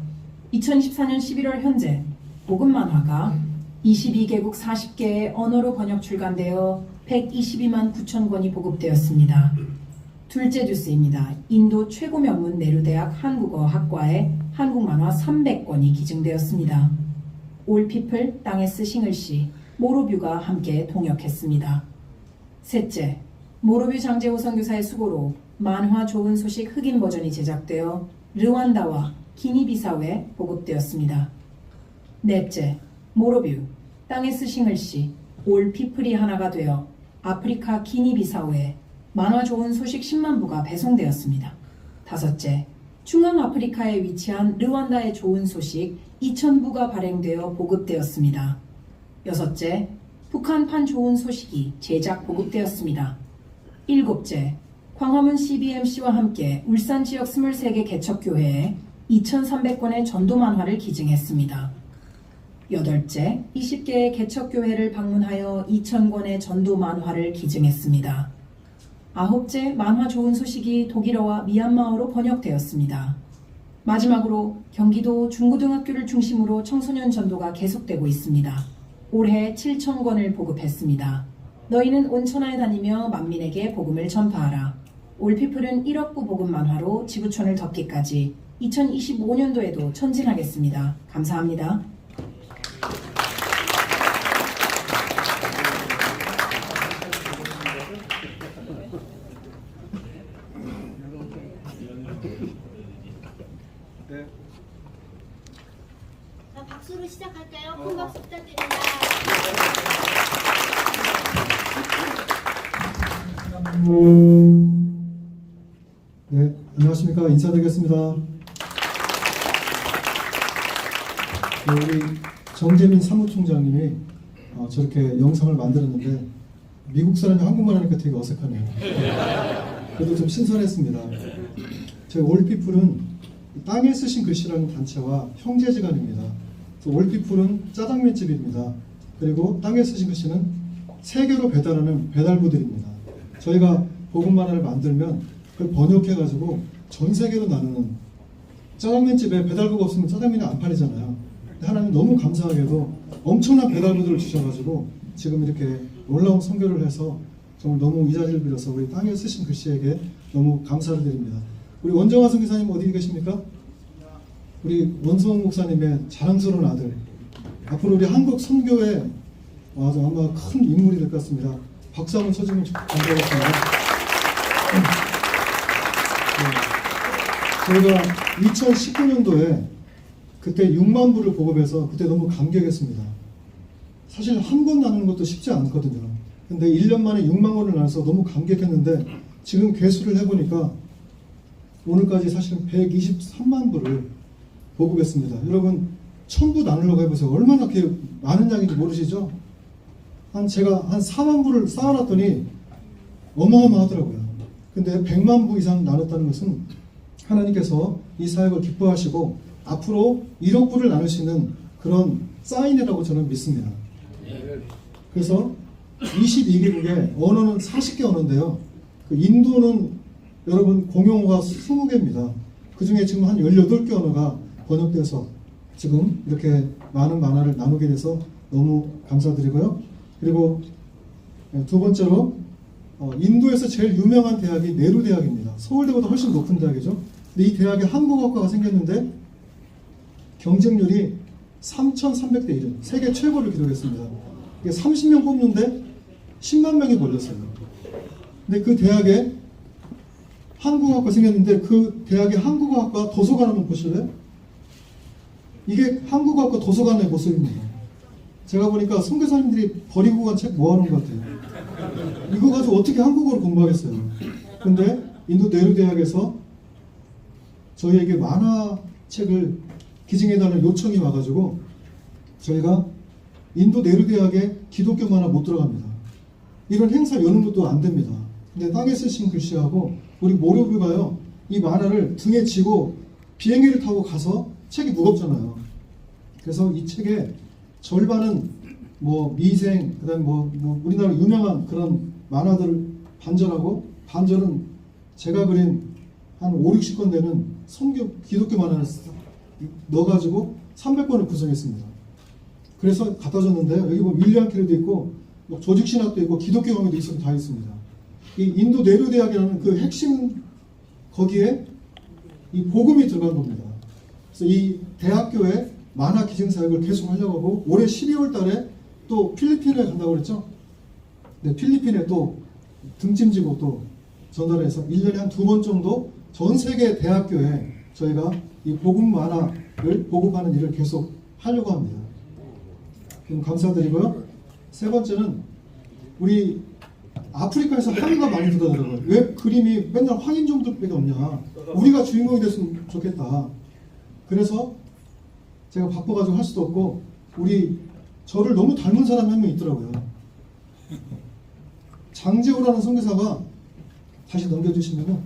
2014년 11월 현재 복음 만화가 22개국 40개의 언어로 번역 출간되어 122만 9천 권이 보급되었습니다. 둘째 뉴스입니다. 인도 최고 명문 네루대학 한국어학과에 한국만화 300권이 기증되었습니다. 올피플 땅에스 싱글씨 모로뷰가 함께 동역했습니다. 셋째, 모로뷰 장재호 선교사의 수고로 만화 좋은 소식 흑인 버전이 제작되어 르완다와 기니비사우에 보급되었습니다. 넷째, 모로뷰 땅에스 싱글씨 올피플이 하나가 되어 아프리카 기니비사우에 만화 좋은 소식 10만 부가 배송되었습니다. 다섯째, 중앙아프리카에 위치한 르완다의 좋은 소식 2,000부가 발행되어 보급되었습니다. 여섯째, 북한판 좋은 소식이 제작 보급되었습니다. 일곱째, 광화문 CBMC와 함께 울산 지역 23개 개척교회에 2,300권의 전도 만화를 기증했습니다. 여덟째, 20개의 개척교회를 방문하여 2,000권의 전도 만화를 기증했습니다. 아홉째, 만화 좋은 소식이 독일어와 미얀마어로 번역되었습니다. 마지막으로 경기도 중고등학교를 중심으로 청소년 전도가 계속되고 있습니다. 올해 7,000권을 보급했습니다. 너희는 온 천하에 다니며 만민에게 복음을 전파하라. 올피플은 1억부 복음 만화로 지구촌을 덮기까지 2025년도에도 전진하겠습니다. 감사합니다. 주실까요? 큰 박수 부탁드립니다. 네, 안녕하십니까. 인사드리겠습니다. 네, 우리 정재민 사무총장님이 저렇게 영상을 만들었는데 미국 사람이 한국말 하니까 되게 어색하네요. 그래도 좀 신선했습니다. 저희 올피플은 땅에 쓰신 글씨라는 단체와 형제지간입니다. 올피플은 짜장면집입니다. 그리고 땅에 쓰신 글씨는 세계로 배달하는 배달부들입니다. 저희가 복음 만화를 만들면 그걸 번역해가지고 전 세계로 나누는, 짜장면집에 배달부가 없으면 짜장면이 안 팔리잖아요. 근데 하나님 너무 감사하게도 엄청난 배달부들을 주셔가지고 지금 이렇게 놀라운 선교를 해서 정말 너무 이 자리를 빌어서 우리 땅에 쓰신 글씨에게 너무 감사를 드립니다. 우리 원정화 선교사님 어디 계십니까? 우리 원성 목사님의 자랑스러운 아들, 앞으로 우리 한국 선교에 아마 큰 인물이 될 것 같습니다. 박수 한번 쳐주면 감사하겠습니다. 저희가 2019년도에 그때 6만 부를 보급해서 그때 너무 감격했습니다. 사실 한 권 나누는 것도 쉽지 않거든요. 근데 1년 만에 6만 권을 나눠서 너무 감격했는데 지금 개수를 해보니까 오늘까지 사실은 123만 부를 보급했습니다. 여러분 1000부 나누려고 해보세요. 얼마나 그게 많은 양인지 모르시죠? 제가 한 4만 부를 쌓아놨더니 어마어마하더라고요. 근데 100만 부 이상 나눴다는 것은 하나님께서 이 사역을 기뻐하시고 앞으로 1억 부를 나눌 수 있는 그런 사인이라고 저는 믿습니다. 그래서 22개국의 언어는 40개 언어인데요. 그 인도는 여러분 공용어가 20개입니다. 그 중에 지금 한 18개 언어가 번역돼서 지금 이렇게 많은 만화를 나누게 돼서 너무 감사드리고요. 그리고 두 번째로 인도에서 제일 유명한 대학이 네루 대학입니다. 서울대보다 훨씬 높은 대학이죠. 근데 이 대학에 한국어과가 생겼는데 경쟁률이 3,300대 1, 세계 최고를 기록했습니다. 이게 30명 뽑는데 10만 명이 걸렸어요. 근데 그 대학에 한국어학과 생겼는데 그 대학의 한국어학과 도서관 한번 보실래요? 이게 한국어학과 도서관의 모습입니다. 제가 보니까 선교사님들이 버리고 간 책 모아놓은 것 같아요. 이거 가지고 어떻게 한국어를 공부하겠어요. 근데 인도 네루 대학에서 저희에게 만화책을 기증해달라는 요청이 와가지고 저희가 인도 네루 대학에 기독교 만화 못 들어갑니다. 이런 행사 여는 것도 안 됩니다. 근데 땅에 쓰신 글씨하고 우리 모료뷰가요, 이 만화를 등에 지고 비행기를 타고 가서 책이 무겁잖아요. 그래서 이 책의 절반은 뭐 미생, 그다음에 뭐 우리나라 유명한 그런 만화들을 반절하고 반절은 제가 그린 한 5, 60권 되는 선교 기독교 만화를 넣어가지고 300권을 구성했습니다. 그래서 갖다 줬는데 여기 뭐 윌리엄 캐리도 있고 뭐 조직신학도 있고 기독교 강의도 있으면 다 있습니다. 이 인도 네루 대학이라는 그 핵심 거기에 이 복음이 들어간 겁니다. 그래서 이 대학교에 만화 기증 사역을 계속 하려고 하고 올해 12월 달에 또 필리핀에 간다고 그랬죠? 네, 필리핀에 또 등짐지고 또 전달해서 1년에 한 2번 정도 전 세계 대학교에 저희가 이 복음 만화를 보급하는 일을 계속 하려고 합니다. 그럼 감사드리고요. 세 번째는 우리 아프리카에서 한의가 많이 들어가더라고요. 왜 그림이 맨날 황인종들밖에 없냐. 우리가 주인공이 됐으면 좋겠다. 그래서 제가 바빠가지고 할 수도 없고 우리 저를 너무 닮은 사람이 한 명 있더라고요. 장재호라는 선교사가 다시 넘겨주시면은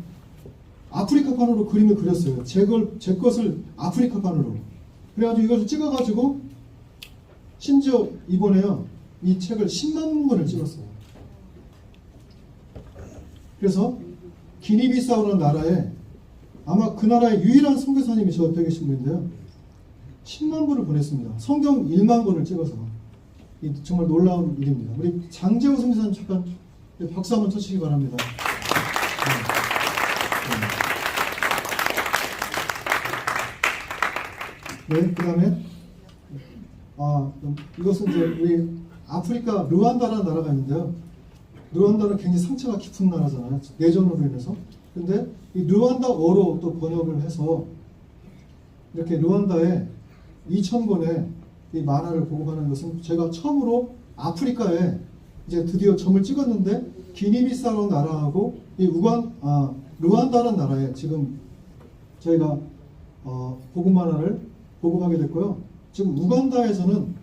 아프리카판으로 그림을 그렸어요. 제 것을 아프리카판으로. 그래가지고 이것을 찍어가지고 심지어 이번에요 이 책을 10만 권을 찍었어요. 그래서 기니비사우라는 나라에 아마 그 나라의 유일한 선교사님이 저 옆에 계신 분인데요. 10만 부를 보냈습니다. 성경 1만 권을 찍어서. 정말 놀라운 일입니다. 우리 장재호 선교사님 잠깐 박수 한번 쳐주시기 바랍니다. 네, 그 다음에 이것은 이제 우리 아프리카 르완다라는 나라가 있는데요. 르완다는 굉장히 상처가 깊은 나라잖아요. 내전으로 인해서. 근데 이 르완다어로 또 번역을 해서 이렇게 르완다에 2,000권의 이 만화를 보급하는 것은 제가 처음으로 아프리카에 이제 드디어 점을 찍었는데 기니비사라는 나라하고 이 루안다라는 나라에 지금 저희가 보급 만화를 보급하게 됐고요. 지금 우간다에서는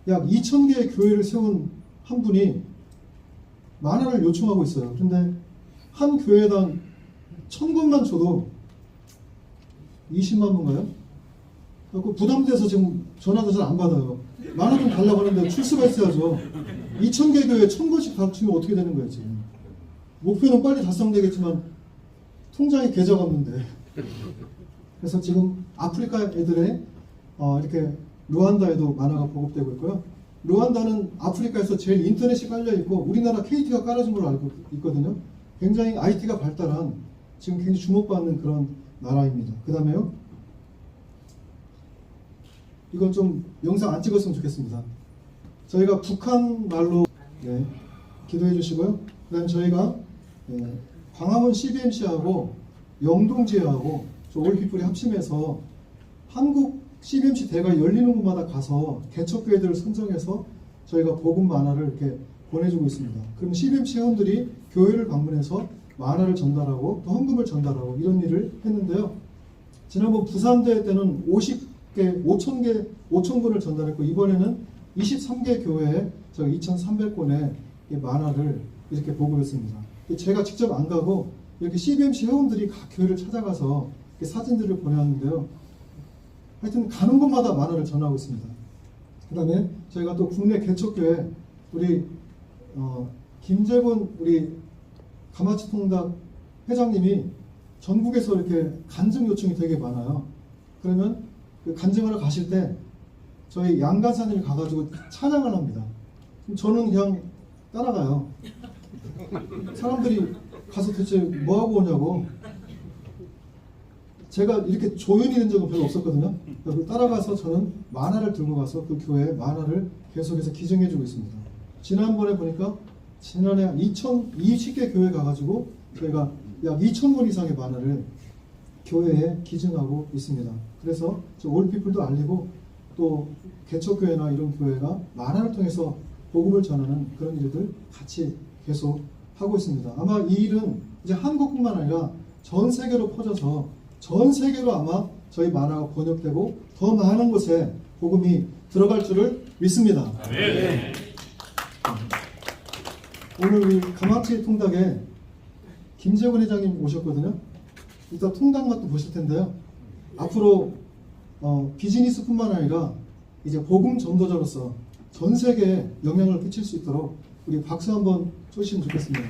약 2,000개의 교회를 세운 한 분이 만화를 요청하고 있어요. 그런데 한 교회당 1,000권만 줘도 20만 원인가요? 그래서 부담돼서 지금 전화도 잘 안 받아요. 만화 좀 달라고 하는데 출수가 있어야죠. 2,000개 교회에 1,000권씩 다 주면 어떻게 되는 거예요, 지금. 목표는 빨리 달성되겠지만 통장에 계좌가 없는데. 그래서 지금 아프리카 애들의 이렇게 루안다에도 만화가 보급되고 있고요. 루안다는 아프리카에서 제일 인터넷이 깔려 있고 우리나라 KT가 깔아준 걸로 알고 있거든요. 굉장히 IT가 발달한 지금 굉장히 주목받는 그런 나라입니다. 그 다음에요. 이건 좀 영상 안 찍었으면 좋겠습니다. 저희가 북한 말로 기도해 주시고요. 그 다음에 저희가 광화문 CBMC하고 영동지회하고 올피플이 합심해서 한국 CBMC 대가 열리는 곳마다 가서 개척교회들을 선정해서 저희가 복음 만화를 이렇게 보내주고 있습니다. 그럼 CBMC 회원들이 교회를 방문해서 만화를 전달하고 또 헌금을 전달하고 이런 일을 했는데요. 지난번 부산대회 때는 50개, 5,000권을 전달했고 이번에는 23개 교회에 저희 2,300권의 만화를 이렇게 보급했습니다. 제가 직접 안 가고 이렇게 CBMC 회원들이 각 교회를 찾아가서 사진들을 보내왔는데요. 하여튼 가는 곳마다 만화를 전하고 있습니다. 그 다음에 저희가 또 국내 개척교회 우리 김재곤 우리 가마치 통닭 회장님이 전국에서 이렇게 간증 요청이 되게 많아요. 그러면 그 간증하러 가실 때 저희 양가사님이 가가지고 찬양을 합니다. 저는 그냥 따라가요. 사람들이 가서 대체 뭐하고 오냐고. 제가 이렇게 조연이 된 적은 별로 없었거든요. 따라가서 저는 만화를 들고 가서 그 교회에 만화를 계속해서 기증해주고 있습니다. 지난번에 보니까 지난해 2,020개 교회 가가지고 저희가 약 2,000권 이상의 만화를 교회에 기증하고 있습니다. 그래서 저 올피플도 알리고 또 개척교회나 이런 교회가 만화를 통해서 복음을 전하는 그런 일들 같이 계속 하고 있습니다. 아마 이 일은 이제 한국뿐만 아니라 전 세계로 퍼져서 전 세계로 아마 저희 만화가 번역되고 더 많은 곳에 복음이 들어갈 줄을 믿습니다. 네. 오늘 우리 가마치 통닭에 김재곤 회장님 오셨거든요. 이따 통닭 맛도 보실 텐데요. 앞으로 비즈니스뿐만 아니라 이제 복음 전도자로서 전 세계에 영향을 끼칠 수 있도록 우리 박수 한번 쏘시면 좋겠습니다.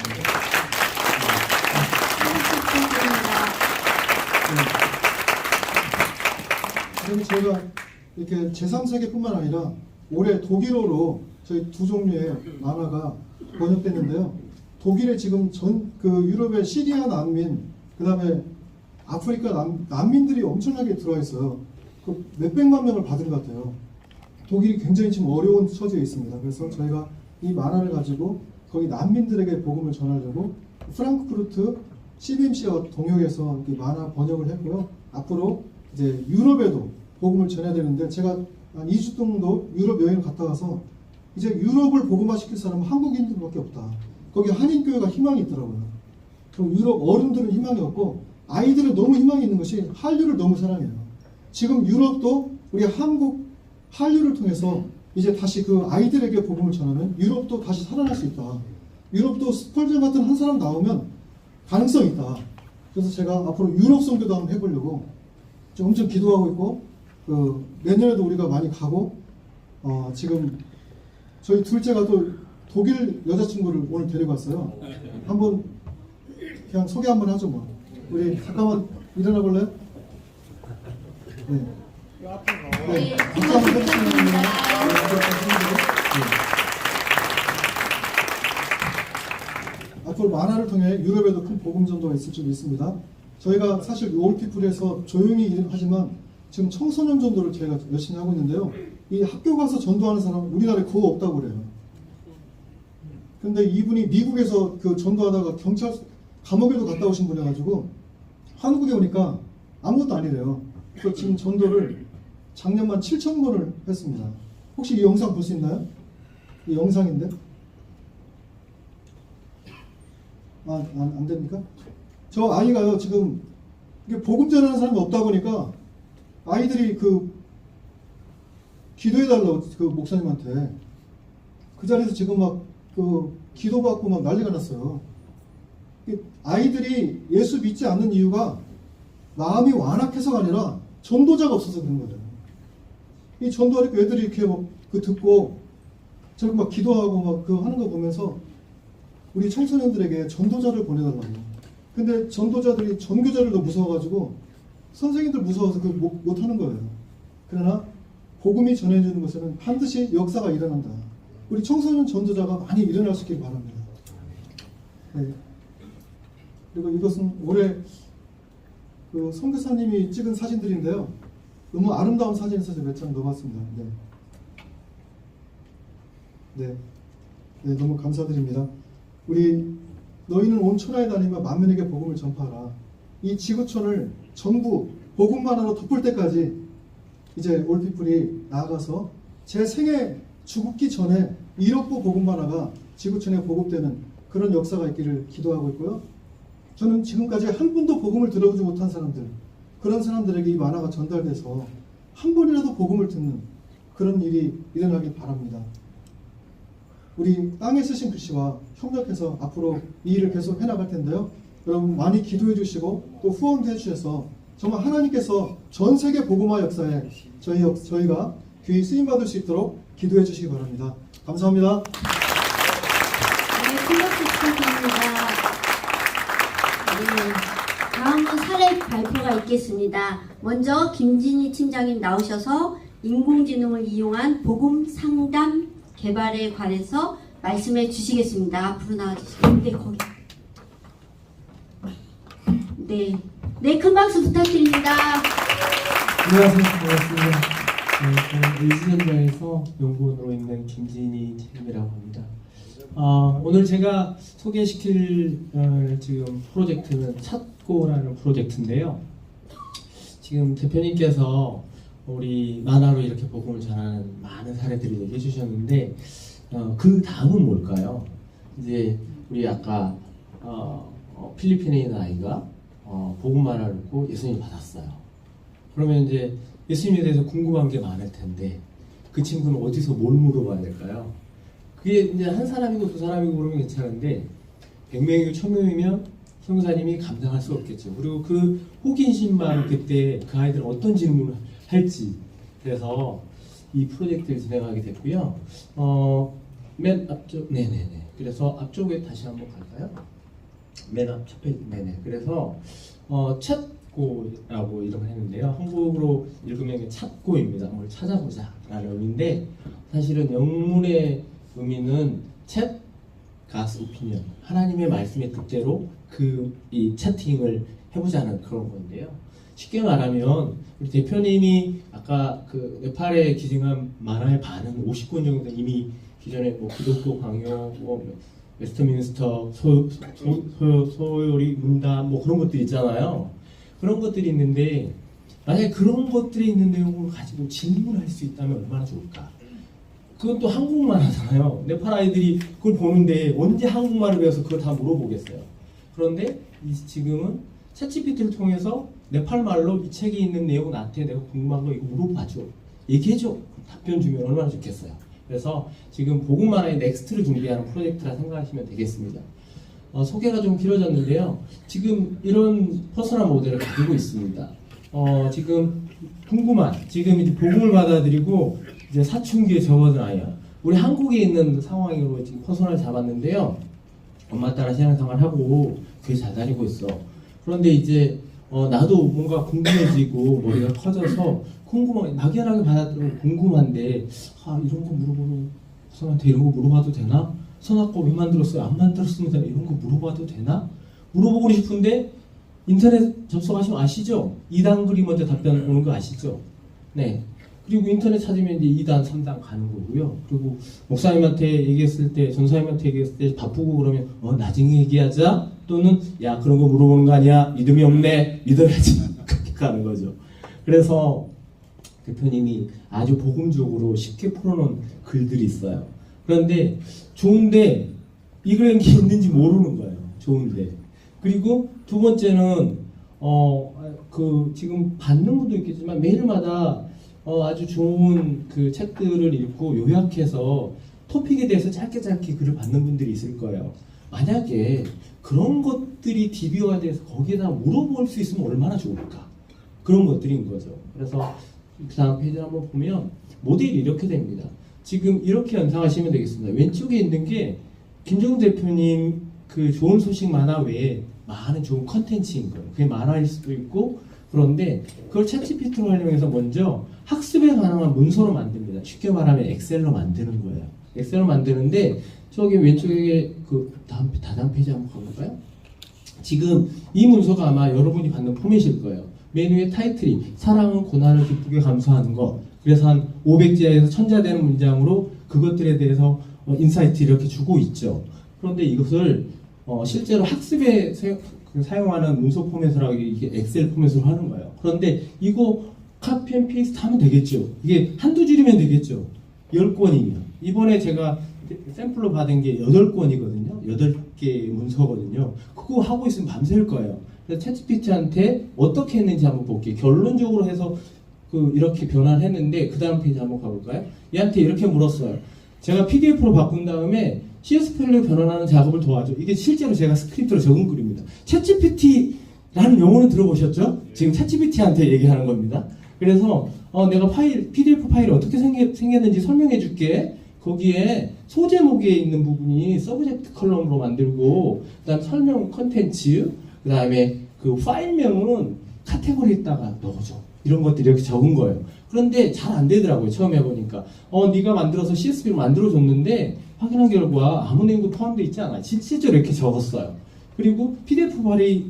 그리고 저희가 이렇게 제3세계뿐만 아니라 올해 독일어로 저희 2종류의 만화가 번역됐는데요. 독일에 지금 유럽의 시리아 난민, 그 다음에 아프리카 난민들이 엄청나게 들어와 있어요. 그 몇백만 명을 받은 것 같아요. 독일이 굉장히 지금 어려운 처지에 있습니다. 그래서 저희가 이 만화를 가지고 거기 난민들에게 복음을 전하려고 프랑크푸르트 CBMC와 동역해서 만화 번역을 했고요. 앞으로 이제 유럽에도 복음을 전해야 되는데 제가 한 2주 정도 유럽 여행을 갔다 와서 이제 유럽을 복음화시킬 사람은 한국인들밖에 없다. 거기 한인교회가 희망이 있더라고요. 그럼 유럽 어른들은 희망이 없고 아이들은 너무 희망이 있는 것이 한류를 너무 사랑해요. 지금 유럽도 우리 한국 한류를 통해서 이제 다시 그 아이들에게 복음을 전하면 유럽도 다시 살아날 수 있다. 유럽도 스펄전 같은 한 사람 나오면 가능성이 있다. 그래서 제가 앞으로 유럽 선교도 한번 해보려고 엄청 기도하고 있고 내년에도 우리가 많이 가고 지금 저희 둘째가 또 독일 여자친구를 오늘 데리고 왔어요. 한번 그냥 소개 한번 하죠 뭐. 우리 잠깐만 일어나 볼래요? 네. 네, 박수 한번 해주시면 앞으로 만화를 통해 유럽에도 큰 복음 전도가 있을 줄 믿습니다. 저희가 사실 올피플에서 조용히 일은 하지만 지금 청소년 전도를 저희가 열심히 하고 있는데요. 이 학교 가서 전도하는 사람은 우리나라에 거의 없다고 그래요. 근데 이분이 미국에서 그 전도하다가 경찰 감옥에도 갔다 오신 분이어가지고 한국에 오니까 아무것도 아니래요. 그래서 지금 전도를 작년만 7,000번을 했습니다. 혹시 이 영상 볼 수 있나요? 이 영상인데? 안 됩니까? 저 아이가요, 지금, 이게 복음 전하는 사람이 없다 보니까, 아이들이 기도해달라고, 목사님한테. 그 자리에서 지금 막, 기도받고 막 난리가 났어요. 아이들이 예수 믿지 않는 이유가 마음이 완악해서가 아니라 전도자가 없어서 그런 거예요. 이 전도하니까 애들이 이렇게 듣고, 저렇게 막 기도하고 막 하는 거 보면서, 우리 청소년들에게 전도자를 보내달라고. 근데 전도자들이 전교자를 더 무서워가지고 선생님들 무서워서 못하는 거예요. 그러나 복음이 전해지는 것에는 반드시 역사가 일어난다. 우리 청소년 전도자가 많이 일어날 수 있길 바랍니다. 네. 그리고 이것은 올해 선교사님이 찍은 사진들인데요. 너무 아름다운 사진에서 몇 장 넣어봤습니다. 네, 너무 감사드립니다. 너희는 온 천하에 다니며 만민에게 복음을 전파하라. 이 지구촌을 전부 복음만 하러 덮을 때까지 이제 올피플이 나아가서 제 생애 죽기 전에 1억 부 복음 만화가 지구촌에 보급되는 그런 역사가 있기를 기도하고 있고요. 저는 지금까지 한 번도 복음을 들어보지 못한 사람들, 그런 사람들에게 이 만화가 전달돼서 한 번이라도 복음을 듣는 그런 일이 일어나길 바랍니다. 우리 땅에 쓰신 글씨와 협력해서 앞으로 이 일을 계속 해나갈 텐데요. 여러분 많이 기도해 주시고 또 후원도 해주셔서 정말 하나님께서 전 세계 복음화 역사에 저희가 귀히 쓰임받을 수 있도록 기도해 주시기 바랍니다. 감사합니다. 네, 큰 박수 부탁드립니다. 네, 다음은 사례 발표가 있겠습니다. 먼저 김진희 팀장님 나오셔서 인공지능을 이용한 복음 상담 개발에 관해서 말씀해 주시겠습니다. 앞으로 나와주시죠. 네, 거기. 네, 큰 박수 부탁드립니다. 안녕하세요. 반갑습니다. 저는 의지현장에서 연구원으로 있는 김진희 팀이라고 합니다. 오늘 제가 소개시킬 지금 프로젝트는 찾고라는 프로젝트인데요. 지금 대표님께서 우리 만화로 이렇게 복음을 전하는 많은 사례들을 얘기해 주셨는데 그 다음은 뭘까요? 이제 우리 아까 필리핀에 있는 아이가 복음 만화를 읽고 예수님 받았어요. 그러면 이제 예수님에 대해서 궁금한 게 많을 텐데 그 친구는 어디서 뭘 물어봐야 될까요? 그게 이제 한 사람이고 두 사람이고 그러면 괜찮은데 100명이고 1000명이면 선교사님이 감당할 수 없겠죠. 그리고 그 호기심만 그때 그 아이들은 어떤 질문을 할지. 그래서 이 프로젝트를 진행하게 됐고요. 맨 앞쪽, 네네네. 그래서 앞쪽에 다시 한번 갈까요? 맨 앞 첫 페이지, 네네. 그래서 찾고라고 이름을 했는데요. 한국어로 읽으면 찾고입니다. 뭘 찾아보자라는 의미인데 사실은 영문의 의미는 챗 가스 오피니언, 하나님의 말씀의 뜻대로 이 채팅을 해보자는 그런 건데요. 쉽게 말하면 우리 대표님이 아까 그 네팔에 기증한 만화의 반은 50권 정도 이미 기존에 기독교 강요, 웨스트민스터 소요리 문단 그런 것들이 있잖아요. 그런 것들이 있는데 만약에 그런 것들이 있는 내용을 가지고 질문할 수 있다면 얼마나 좋을까? 그건 또 한국말 하잖아요. 네팔 아이들이 그걸 보는데 언제 한국말을 배워서 그걸 다 물어보겠어요. 그런데 지금은 챗GPT를 통해서 네팔 말로 이 책에 있는 내용 나한테 내가 궁금한 거 이거 물어봐줘. 얘기해줘. 답변 주면 얼마나 좋겠어요. 그래서 지금 복음 만화의 넥스트를 준비하는 프로젝트라 생각하시면 되겠습니다. 소개가 좀 길어졌는데요. 지금 이런 퍼스널 모델을 가지고 있습니다. 지금 지금 이제 복음을 받아들이고 이제 사춘기에 접어든 아이야. 우리 한국에 있는 상황으로 지금 퍼스널을 잡았는데요. 엄마 따라 신앙생활 하고 교회 잘 다니고 있어. 그런데 이제 나도 뭔가 궁금해지고 머리가 커져서 막연하게 받아들이고 궁금한데 이런 거 물어보면 선생한테 이런 거 물어봐도 되나? 선악법 왜 만들었어요? 안 만들었습니다. 이런 거 물어봐도 되나? 물어보고 싶은데 인터넷 접속하시면 아시죠? 2단 글이 먼저 답변 오는 거 아시죠? 네. 그리고 인터넷 찾으면 이제 2단, 3단 가는 거고요. 그리고 목사님한테 얘기했을 때, 전사님한테 얘기했을 때 바쁘고 그러면 나중에 얘기하자. 또는 야 그런 거 물어보는 거 아니야? 믿음이 없네. 믿어야지. 그렇게 가는 거죠. 그래서 대표님이 아주 복음적으로 쉽게 풀어놓은 글들이 있어요. 그런데 좋은데 이런 게 있는지 모르는 거예요. 좋은데. 그리고 두 번째는 지금 받는 분도 있겠지만 매일마다 아주 좋은 그 책들을 읽고 요약해서 토픽에 대해서 짧게 글을 받는 분들이 있을 거예요. 만약에 그런 것들이 DBO가 돼서 거기에다 물어볼 수 있으면 얼마나 좋을까? 그런 것들인 거죠. 그래서 그 다음 페이지를 한번 보면 모델이 이렇게 됩니다. 지금 이렇게 연상하시면 되겠습니다. 왼쪽에 있는 게 김정은 대표님 그 좋은 소식 만화 외에 많은 좋은 컨텐츠인 거예요. 그게 만화일 수도 있고, 그런데 그걸 챗GPT로 활용해서 먼저 학습에 가능한 문서로 만듭니다. 쉽게 말하면 엑셀로 만드는 거예요. 엑셀로 만드는데 저기 왼쪽에 그 다음 페이지 한번 가볼까요? 지금 이 문서가 아마 여러분이 받는 포맷일 거예요. 맨 위에 타이틀이 사랑은 고난을 기쁘게 감수하는 것. 그래서 한 500자에서 1000자 되는 문장으로 그것들에 대해서 인사이트 이렇게 주고 있죠. 그런데 이것을 실제로 학습에 사용하는 문서 포맷으로 이게 엑셀 포맷으로 하는 거예요. 그런데 이거 카피 앤 페이스트 하면 되겠죠. 이게 한두 줄이면 되겠죠. 10권이면. 이번에 제가 샘플로 받은 게 8권이거든요. 8개 문서거든요. 그거 하고 있으면 밤샐 거예요. 그래서 챗GPT한테 어떻게 했는지 한번 볼게요. 결론적으로 해서 이렇게 변화를 했는데 그 다음 페이지 한번 가볼까요? 얘한테 이렇게 물었어요. 제가 PDF로 바꾼 다음에 CS 파일로 변환하는 작업을 도와줘. 이게 실제로 제가 스크립트로 적은 글입니다. 챗GPT라는 용어는 들어보셨죠? 지금 챗GPT한테 얘기하는 겁니다. 그래서 내가 PDF 파일이 어떻게 생겼는지 설명해 줄게. 거기에 소제목에 있는 부분이 서브젝트 컬럼으로 만들고, 그 다음 설명 컨텐츠, 그 다음에 그 파일명은 카테고리에다가 넣어줘. 이런 것들이 이렇게 적은 거예요. 그런데 잘 안 되더라고요. 처음 해보니까. 네가 만들어서 CSV로 만들어줬는데 확인한 결과 아무 내용도 포함되어 있지 않아. 실제로 이렇게 적었어요. 그리고 PDF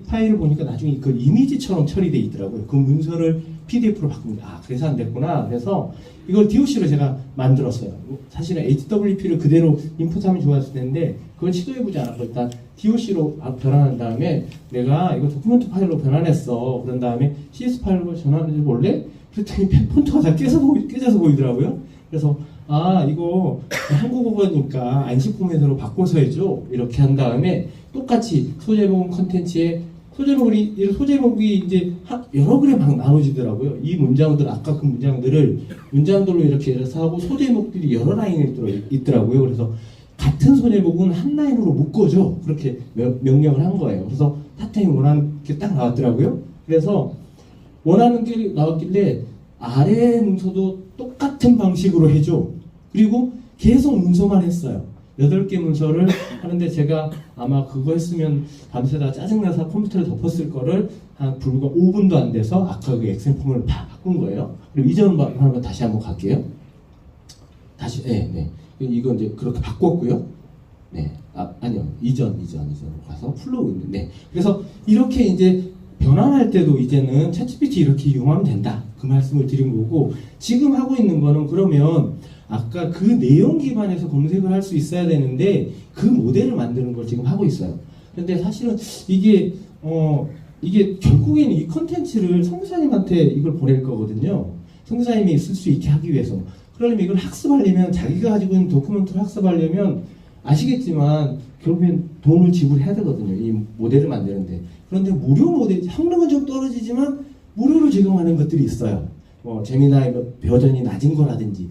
파일을 보니까 나중에 그 이미지처럼 처리되어 있더라고요. 그 문서를 PDF로 바꿉니다. 그래서 안 됐구나. 그래서 이걸 DOC로 제가 만들었어요. 사실은 HWP를 그대로 인풋하면 좋았을 텐데 그걸 시도해보지 않았고 일단 DOC로 변환한 다음에 내가 이거 도큐멘트 파일로 변환했어. 그런 다음에 CS 파일로 전환해서 볼래? 그랬더니 폰트가 다 깨져서 보이더라고요. 그래서 이거 한국어니까 안식 포맷으로 바꿔서 해줘. 이렇게 한 다음에 똑같이 소제목 컨텐츠에 소제목이 이제 여러 글에 막 나눠지더라고요. 이 문장들, 아까 그 문장들로 이렇게 해서 하고 소제목들이 여러 라인에 있더라고요. 그래서 같은 소제목은 한 라인으로 묶어줘. 그렇게 명령을 한 거예요. 그래서 타템이 원하는 게 딱 나왔더라고요. 그래서 원하는 게 나왔길래 아래 문서도 똑같은 방식으로 해줘. 그리고 계속 문서만 했어요. 8개 문서를 하는데 제가 아마 그거 했으면 밤새다 짜증나서 컴퓨터를 덮었을 거를 한 불과 5분도 안 돼서 아까 그 엑셀 폼을 다 바꾼 거예요. 그리고 이전 한번 다시 한번 갈게요. 다시, 네. 이거 이제 그렇게 바꿨고요. 네. 아니요. 이전으로 가서 플로우 있는데. 그래서 이렇게 이제 변환할 때도 이제는 챗GPT 이렇게 이용하면 된다. 그 말씀을 드린 거고, 지금 하고 있는 거는 그러면 아까 그 내용 기반에서 검색을 할 수 있어야 되는데 그 모델을 만드는 걸 지금 하고 있어요. 근데 사실은 이게 결국에는 이 컨텐츠를 성사님한테 이걸 보낼 거거든요. 성사님이 쓸 수 있게 하기 위해서. 그러려면 이걸 학습하려면 자기가 가지고 있는 도큐멘트를 학습하려면 아시겠지만 결국엔 돈을 지불해야 되거든요. 이 모델을 만드는데. 그런데 무료 모델, 성능은 좀 떨어지지만 무료로 제공하는 것들이 있어요. 제미나이 버전이 낮은 거라든지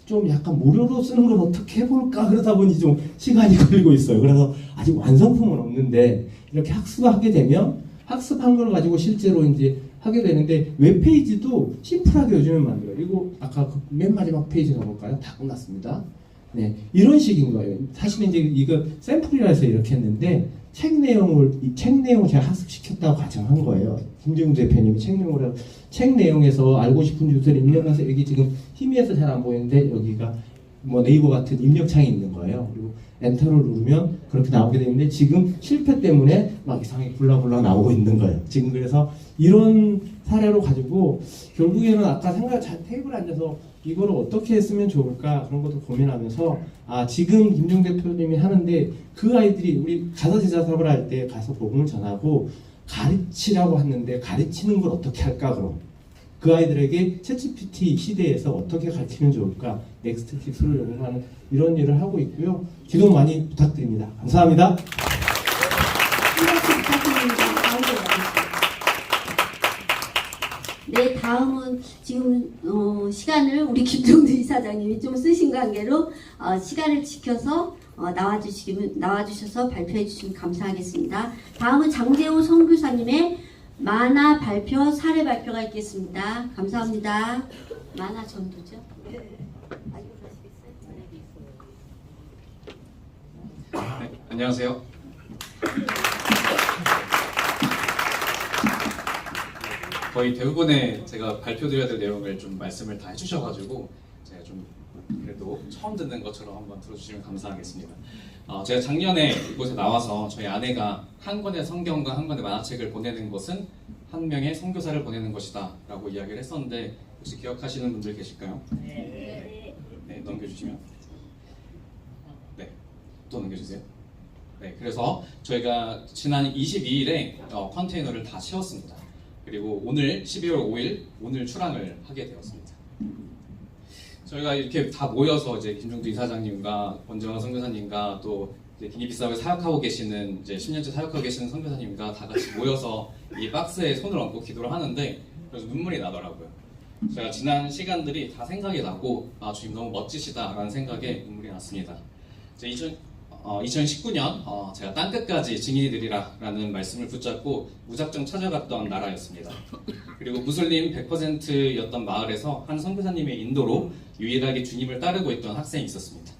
좀 약간 무료로 쓰는 걸 어떻게 해볼까 그러다 보니 좀 시간이 걸리고 있어요. 그래서 아직 완성품은 없는데 이렇게 학습하게 되면 학습한 걸 가지고 실제로 이제 하게 되는데 웹페이지도 심플하게 요즘에 만들어요. 이거 아까 그 맨 마지막 페이지 가볼까요? 다 끝났습니다. 네, 이런 식인 거예요. 사실 이제 이거 샘플이라 해서 이렇게 했는데 책 내용을 제가 학습시켰다고 가정한 거예요. 김정은 대표님이 책 내용에서 알고 싶은 주소를 입력해서 여기 지금 희미해서 잘 안 보이는데 여기가 네이버 같은 입력창이 있는 거예요. 그리고 엔터를 누르면 그렇게 나오게 되는데 지금 실패 때문에 막 이상하게 굴러굴러 나오고 있는 거예요. 지금 그래서 이런 사례로 가지고 결국에는 아까 테이블에 앉아서 이거를 어떻게 했으면 좋을까 그런 것도 고민하면서 지금 김정 대표님이 하는데 그 아이들이 우리 가서 제자 사업을 할 때 가서 복음을 전하고 가르치라고 했는데 가르치는 걸 어떻게 할까 그럼 그 아이들에게 챗GPT 시대에서 어떻게 가르치면 좋을까, 넥스트 팁스를 연구하는 이런 일을 하고 있고요. 기도 많이 부탁드립니다. 감사합니다. 한 번씩 부탁드립니다. 가운데 와주세요. 네, 다음은 지금 시간을 우리 김종두 이사장님이 좀 쓰신 관계로 시간을 지켜서 나와주셔서 발표해 주시면 감사하겠습니다. 다음은 장재호 선교사님의 만화 발표, 사례 발표가 있겠습니다. 감사합니다. 만화 전도죠? 네, 안녕하세요. 거의 대부분의 제가 발표드려야 될 내용을 좀 말씀을 다 해주셔가지고 제가 좀 그래도 처음 듣는 것처럼 한번 들어주시면 감사하겠습니다. 제가 작년에 이곳에 나와서 저희 아내가 한 권의 성경과 한 권의 만화책을 보내는 것은 한 명의 선교사를 보내는 것이다 라고 이야기를 했었는데 혹시 기억하시는 분들 계실까요? 네, 넘겨주시면. 네, 또 넘겨주세요. 네, 그래서 저희가 지난 22일에 컨테이너를 다 채웠습니다. 그리고 오늘 12월 5일 오늘 출항을 하게 되었습니다. 저희가 이렇게 다 모여서 이제 김종두 이사장님과 원정환 선교사님과 또 기니비사우에 사역하고 계시는 이제 10년째 사역하고 계시는 선교사님과 다 같이 모여서 이 박스에 손을 얹고 기도를 하는데 그래서 눈물이 나더라고요. 제가 지난 시간들이 다 생각이 나고 주님 너무 멋지시다라는 생각에 눈물이 났습니다. 2019년 제가 땅끝까지 증인이 되리라라는 말씀을 붙잡고 무작정 찾아갔던 나라였습니다. 그리고 무슬림 100%였던 마을에서 한 선교사님의 인도로 유일하게 주님을 따르고 있던 학생이 있었습니다.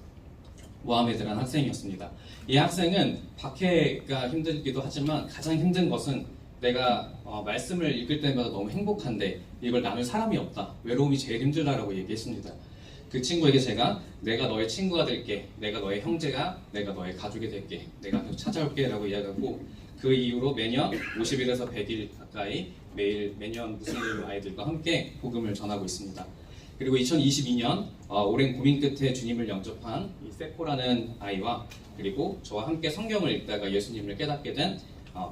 모하메드라는 학생이었습니다. 이 학생은 박해가 힘들기도 하지만 가장 힘든 것은 내가 말씀을 읽을 때마다 너무 행복한데 이걸 나눌 사람이 없다. 외로움이 제일 힘들다라고 얘기했습니다. 그 친구에게 제가 내가 너의 친구가 될게, 내가 너의 형제가, 내가 너의 가족이 될게, 내가 계속 찾아올게 라고 이야기하고 그 이후로 매년 50일에서 100일 가까이 매년 무슬림 아이들과 함께 복음을 전하고 있습니다. 그리고 2022년 오랜 고민 끝에 주님을 영접한 이 세코라는 아이와 그리고 저와 함께 성경을 읽다가 예수님을 깨닫게 된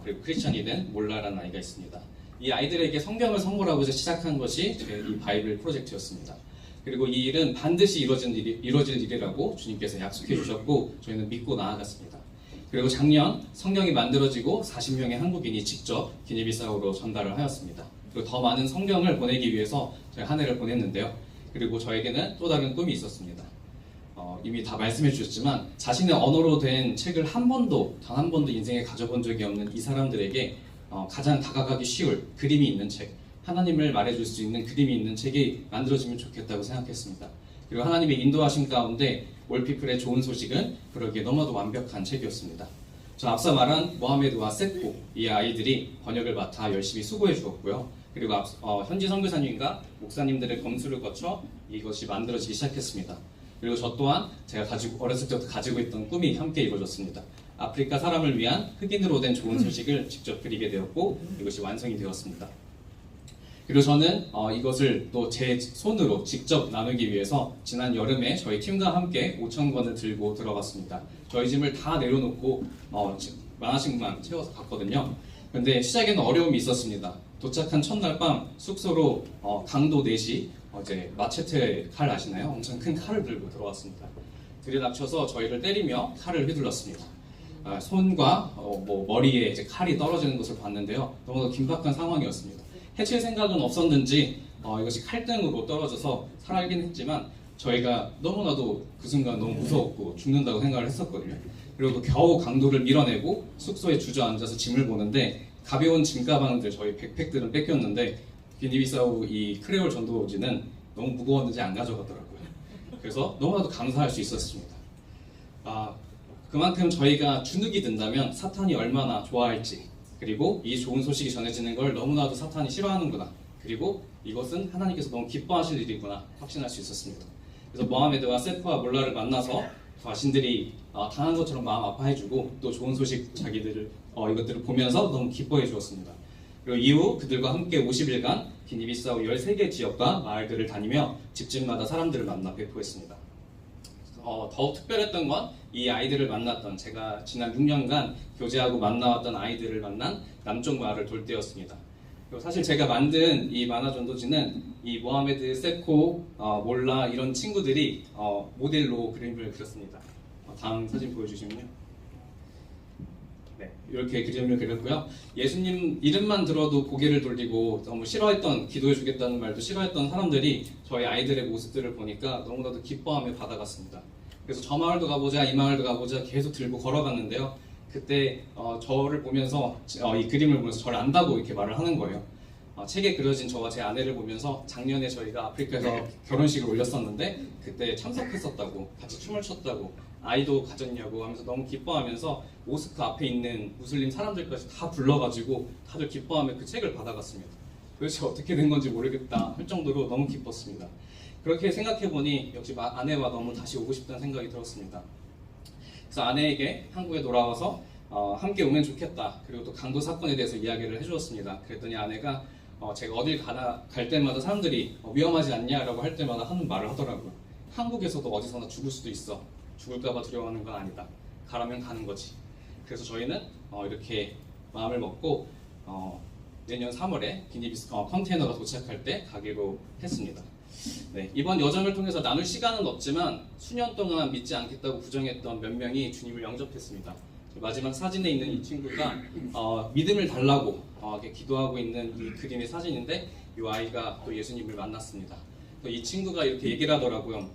그리고 크리스천이 된 몰라라는 아이가 있습니다. 이 아이들에게 성경을 선물하고 해서 시작한 것이 이 바이블 프로젝트였습니다. 그리고 이 일은 반드시 이루어질 일이라고 주님께서 약속해 주셨고 저희는 믿고 나아갔습니다. 그리고 작년 성경이 만들어지고 40명의 한국인이 직접 기니비사우로 전달을 하였습니다. 그리고 더 많은 성경을 보내기 위해서 저희 한 해를 보냈는데요. 그리고 저에게는 또 다른 꿈이 있었습니다. 이미 다 말씀해 주셨지만 자신의 언어로 된 책을 단 한 번도 인생에 가져본 적이 없는 이 사람들에게 가장 다가가기 쉬울 그림이 있는 책, 하나님을 말해줄 수 있는 그림이 있는 책이 만들어지면 좋겠다고 생각했습니다. 그리고 하나님의 인도하심 가운데 올피플의 좋은 소식은 그러기에 너무나도 완벽한 책이었습니다. 저 앞서 말한 모하메드와 세코 이 아이들이 번역을 맡아 열심히 수고해 주었고요. 그리고 현지 선교사님과 목사님들의 검수를 거쳐 이것이 만들어지기 시작했습니다. 그리고 저 또한 제가 어렸을 때부터 가지고 있던 꿈이 함께 이루어졌습니다. 아프리카 사람을 위한 흑인으로 된 좋은 소식을 직접 그리게 되었고 이것이 완성이 되었습니다. 그리고 저는 이것을 또 제 손으로 직접 나누기 위해서 지난 여름에 저희 팀과 함께 5,000권을 들고 들어갔습니다. 저희 짐을 다 내려놓고 만화책만 채워서 갔거든요. 근데 시작에는 어려움이 있었습니다. 도착한 첫날 밤 숙소로 강도 4시 어제 마체테 칼 아시나요? 엄청 큰 칼을 들고 들어왔습니다. 들이닥쳐서 저희를 때리며 칼을 휘둘렀습니다. 손과 머리에 이제 칼이 떨어지는 것을 봤는데요. 너무나 긴박한 상황이었습니다. 해칠 생각은 없었는지 이것이 칼등으로 떨어져서 살아있긴 했지만 저희가 너무나도 그 순간 너무 무서웠고 죽는다고 생각을 했었거든요. 그리고 겨우 강도를 밀어내고 숙소에 주저앉아서 짐을 보는데 가벼운 짐가방들 저희 백팩들은 뺏겼는데 기니비사우 이 크레올 전도지는 너무 무거웠는지 안 가져가더라고요. 그래서 너무나도 감사할 수 있었습니다. 그만큼 저희가 주눅이 든다면 사탄이 얼마나 좋아할지 그리고 이 좋은 소식이 전해지는 걸 너무나도 사탄이 싫어하는구나 그리고 이것은 하나님께서 너무 기뻐하실 일이구나 확신할 수 있었습니다. 그래서 모하메드와 세프와 몰라를 만나서 자신들이 당한 것처럼 마음 아파해주고 또 좋은 소식 자기들을 이것들을 보면서 너무 기뻐해 주었습니다. 그리고 이후 그들과 함께 50일간 기니비사우 13개 지역과 마을들을 다니며 집집마다 사람들을 만나 배포했습니다. 더욱 특별했던 건 이 아이들을 만났던 제가 지난 6년간 교제하고 만나왔던 아이들을 만난 남쪽 마을을 돌 때였습니다. 그리고 사실 제가 만든 이 만화 전도지는 이 모하메드, 세코, 몰라 이런 친구들이 모델로 그림을 그렸습니다. 다음 사진 보여주시면요. 네, 이렇게 그림을 그렸고요. 예수님 이름만 들어도 고개를 돌리고 너무 싫어했던, 기도해주겠다는 말도 싫어했던 사람들이 저희 아이들의 모습들을 보니까 너무나도 기뻐하며 받아갔습니다. 그래서 저 마을도 가보자, 이 마을도 가보자 계속 들고 걸어갔는데요. 그때 저를 보면서 이 그림을 보면서 저를 안다고 이렇게 말을 하는 거예요. 책에 그려진 저와 제 아내를 보면서 작년에 저희가 아프리카에서 결혼식을 올렸었는데 그때 참석했었다고, 같이 춤을 췄다고, 아이도 가졌냐고 하면서 너무 기뻐하면서 모스크 앞에 있는 무슬림 사람들까지 다 불러가지고 다들 기뻐하며 그 책을 받아갔습니다. 도대체 어떻게 된 건지 모르겠다 할 정도로 너무 기뻤습니다. 그렇게 생각해보니 역시 아내와 너무 다시 오고 싶다는 생각이 들었습니다. 그래서 아내에게 한국에 돌아와서 함께 오면 좋겠다. 그리고 또 강도 사건에 대해서 이야기를 해주었습니다. 그랬더니 아내가 제가 어딜 갈 때마다 사람들이 위험하지 않냐라고 할 때마다 하는 말을 하더라고요. 한국에서도 어디서나 죽을 수도 있어. 죽을까봐 두려워하는 건 아니다. 가라면 가는 거지. 그래서 저희는 이렇게 마음을 먹고 내년 3월에 기니비스 컨테이너가 도착할 때 가기로 했습니다. 네, 이번 여정을 통해서 나눌 시간은 없지만 수년 동안 믿지 않겠다고 부정했던 몇 명이 주님을 영접했습니다. 마지막 사진에 있는 이 친구가 믿음을 달라고 이렇게 기도하고 있는 이 그림의 사진인데 이 아이가 또 예수님을 만났습니다. 또 이 친구가 이렇게 얘기를 하더라고요.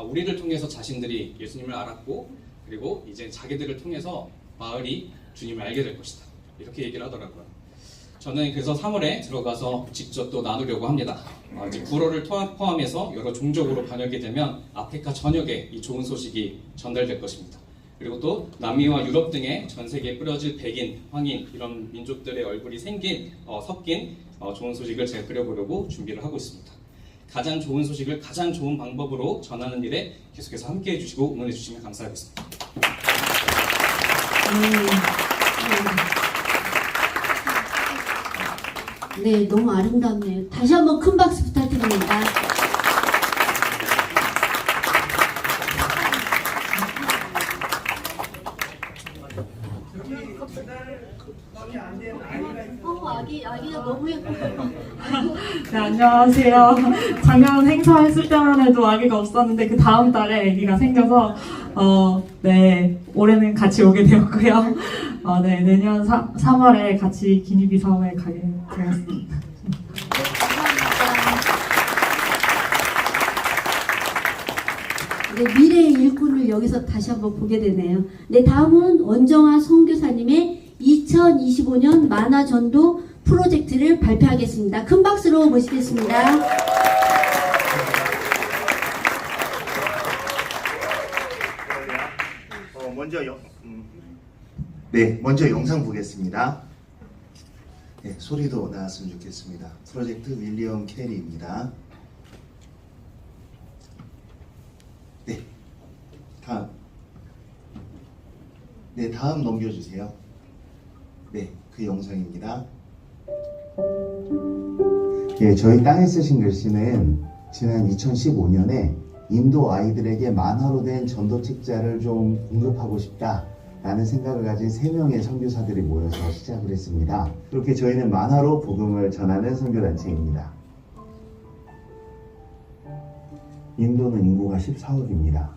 우리를 통해서 자신들이 예수님을 알았고 그리고 이제 자기들을 통해서 마을이 주님을 알게 될 것이다. 이렇게 얘기를 하더라고요. 저는 그래서 3월에 들어가서 직접 또 나누려고 합니다. 이제 불어를 포함해서 여러 종족으로 번역이 되면 아프리카 전역에 이 좋은 소식이 전달될 것입니다. 그리고 또 남미와 유럽 등의 전 세계에 뿌려질 백인, 황인 이런 민족들의 얼굴이 섞인 좋은 소식을 제가 그려보려고 준비를 하고 있습니다. 가장 좋은 소식을 가장 좋은 방법으로 전하는 일에 계속해서 함께해 주시고 응원해 주시면 감사하겠습니다. 네, 너무 아름답네요. 다시 한번 큰 박수 부탁드립니다. 아기가 너무 예뻐요. 네, 안녕하세요. 작년 행사했을 때만 해도 아기가 없었는데 그 다음 달에 아기가 생겨서 네, 올해는 같이 오게 되었고요. 네, 내년 3월에 같이 기니비 섬에 가게 되었습니다. 네, 미래의 일꾼을 여기서 다시 한번 보게 되네요. 네, 다음은 원정아 선교사님의 2025년 만화전도 프로젝트를 발표하겠습니다. 큰 박수로 모시겠습니다. 먼저 영상 보겠습니다. 네, 소리도 나왔으면 좋겠습니다. 프로젝트 윌리엄 캐리입니다. 네, 다음 넘겨주세요. 네, 그 영상입니다. 예, 저희 땅에 쓰신 글씨는 지난 2015년에 인도 아이들에게 만화로 된 전도 책자를 좀 공급하고 싶다 라는 생각을 가진 3명의 선교사들이 모여서 시작을 했습니다. 그렇게 저희는 만화로 복음을 전하는 선교단체입니다. 인도는 인구가 14억입니다.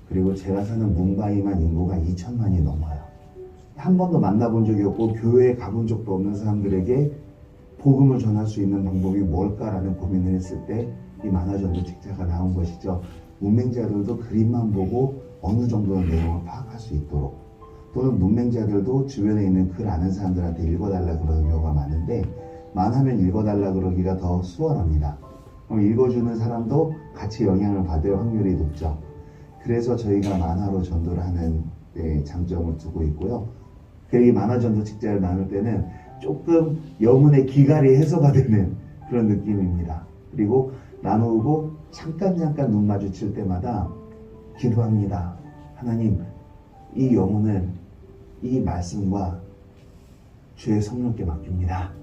그리고 제가 사는 뭄바이만 인구가 2천만이 넘어요. 한 번도 만나본 적이 없고 교회에 가본 적도 없는 사람들에게 복음을 전할 수 있는 방법이 뭘까라는 고민을 했을 때 이 만화전도 책자가 나온 것이죠. 문맹자들도 그림만 보고 어느 정도의 내용을 파악할 수 있도록, 또는 문맹자들도 주변에 있는 글 아는 사람들한테 읽어달라 그러는 경우가 많은데 만화면 읽어달라 그러기가 더 수월합니다. 읽어주는 사람도 같이 영향을 받을 확률이 높죠. 그래서 저희가 만화로 전도를 하는 장점을 두고 있고요. 이 만화전도 책자를 나눌 때는 조금 영혼의 기갈이 해소가 되는 그런 느낌입니다. 그리고 나누고 잠깐 눈 마주칠 때마다 기도합니다. 하나님, 이 영혼을 이 말씀과 주의 성령께 맡깁니다.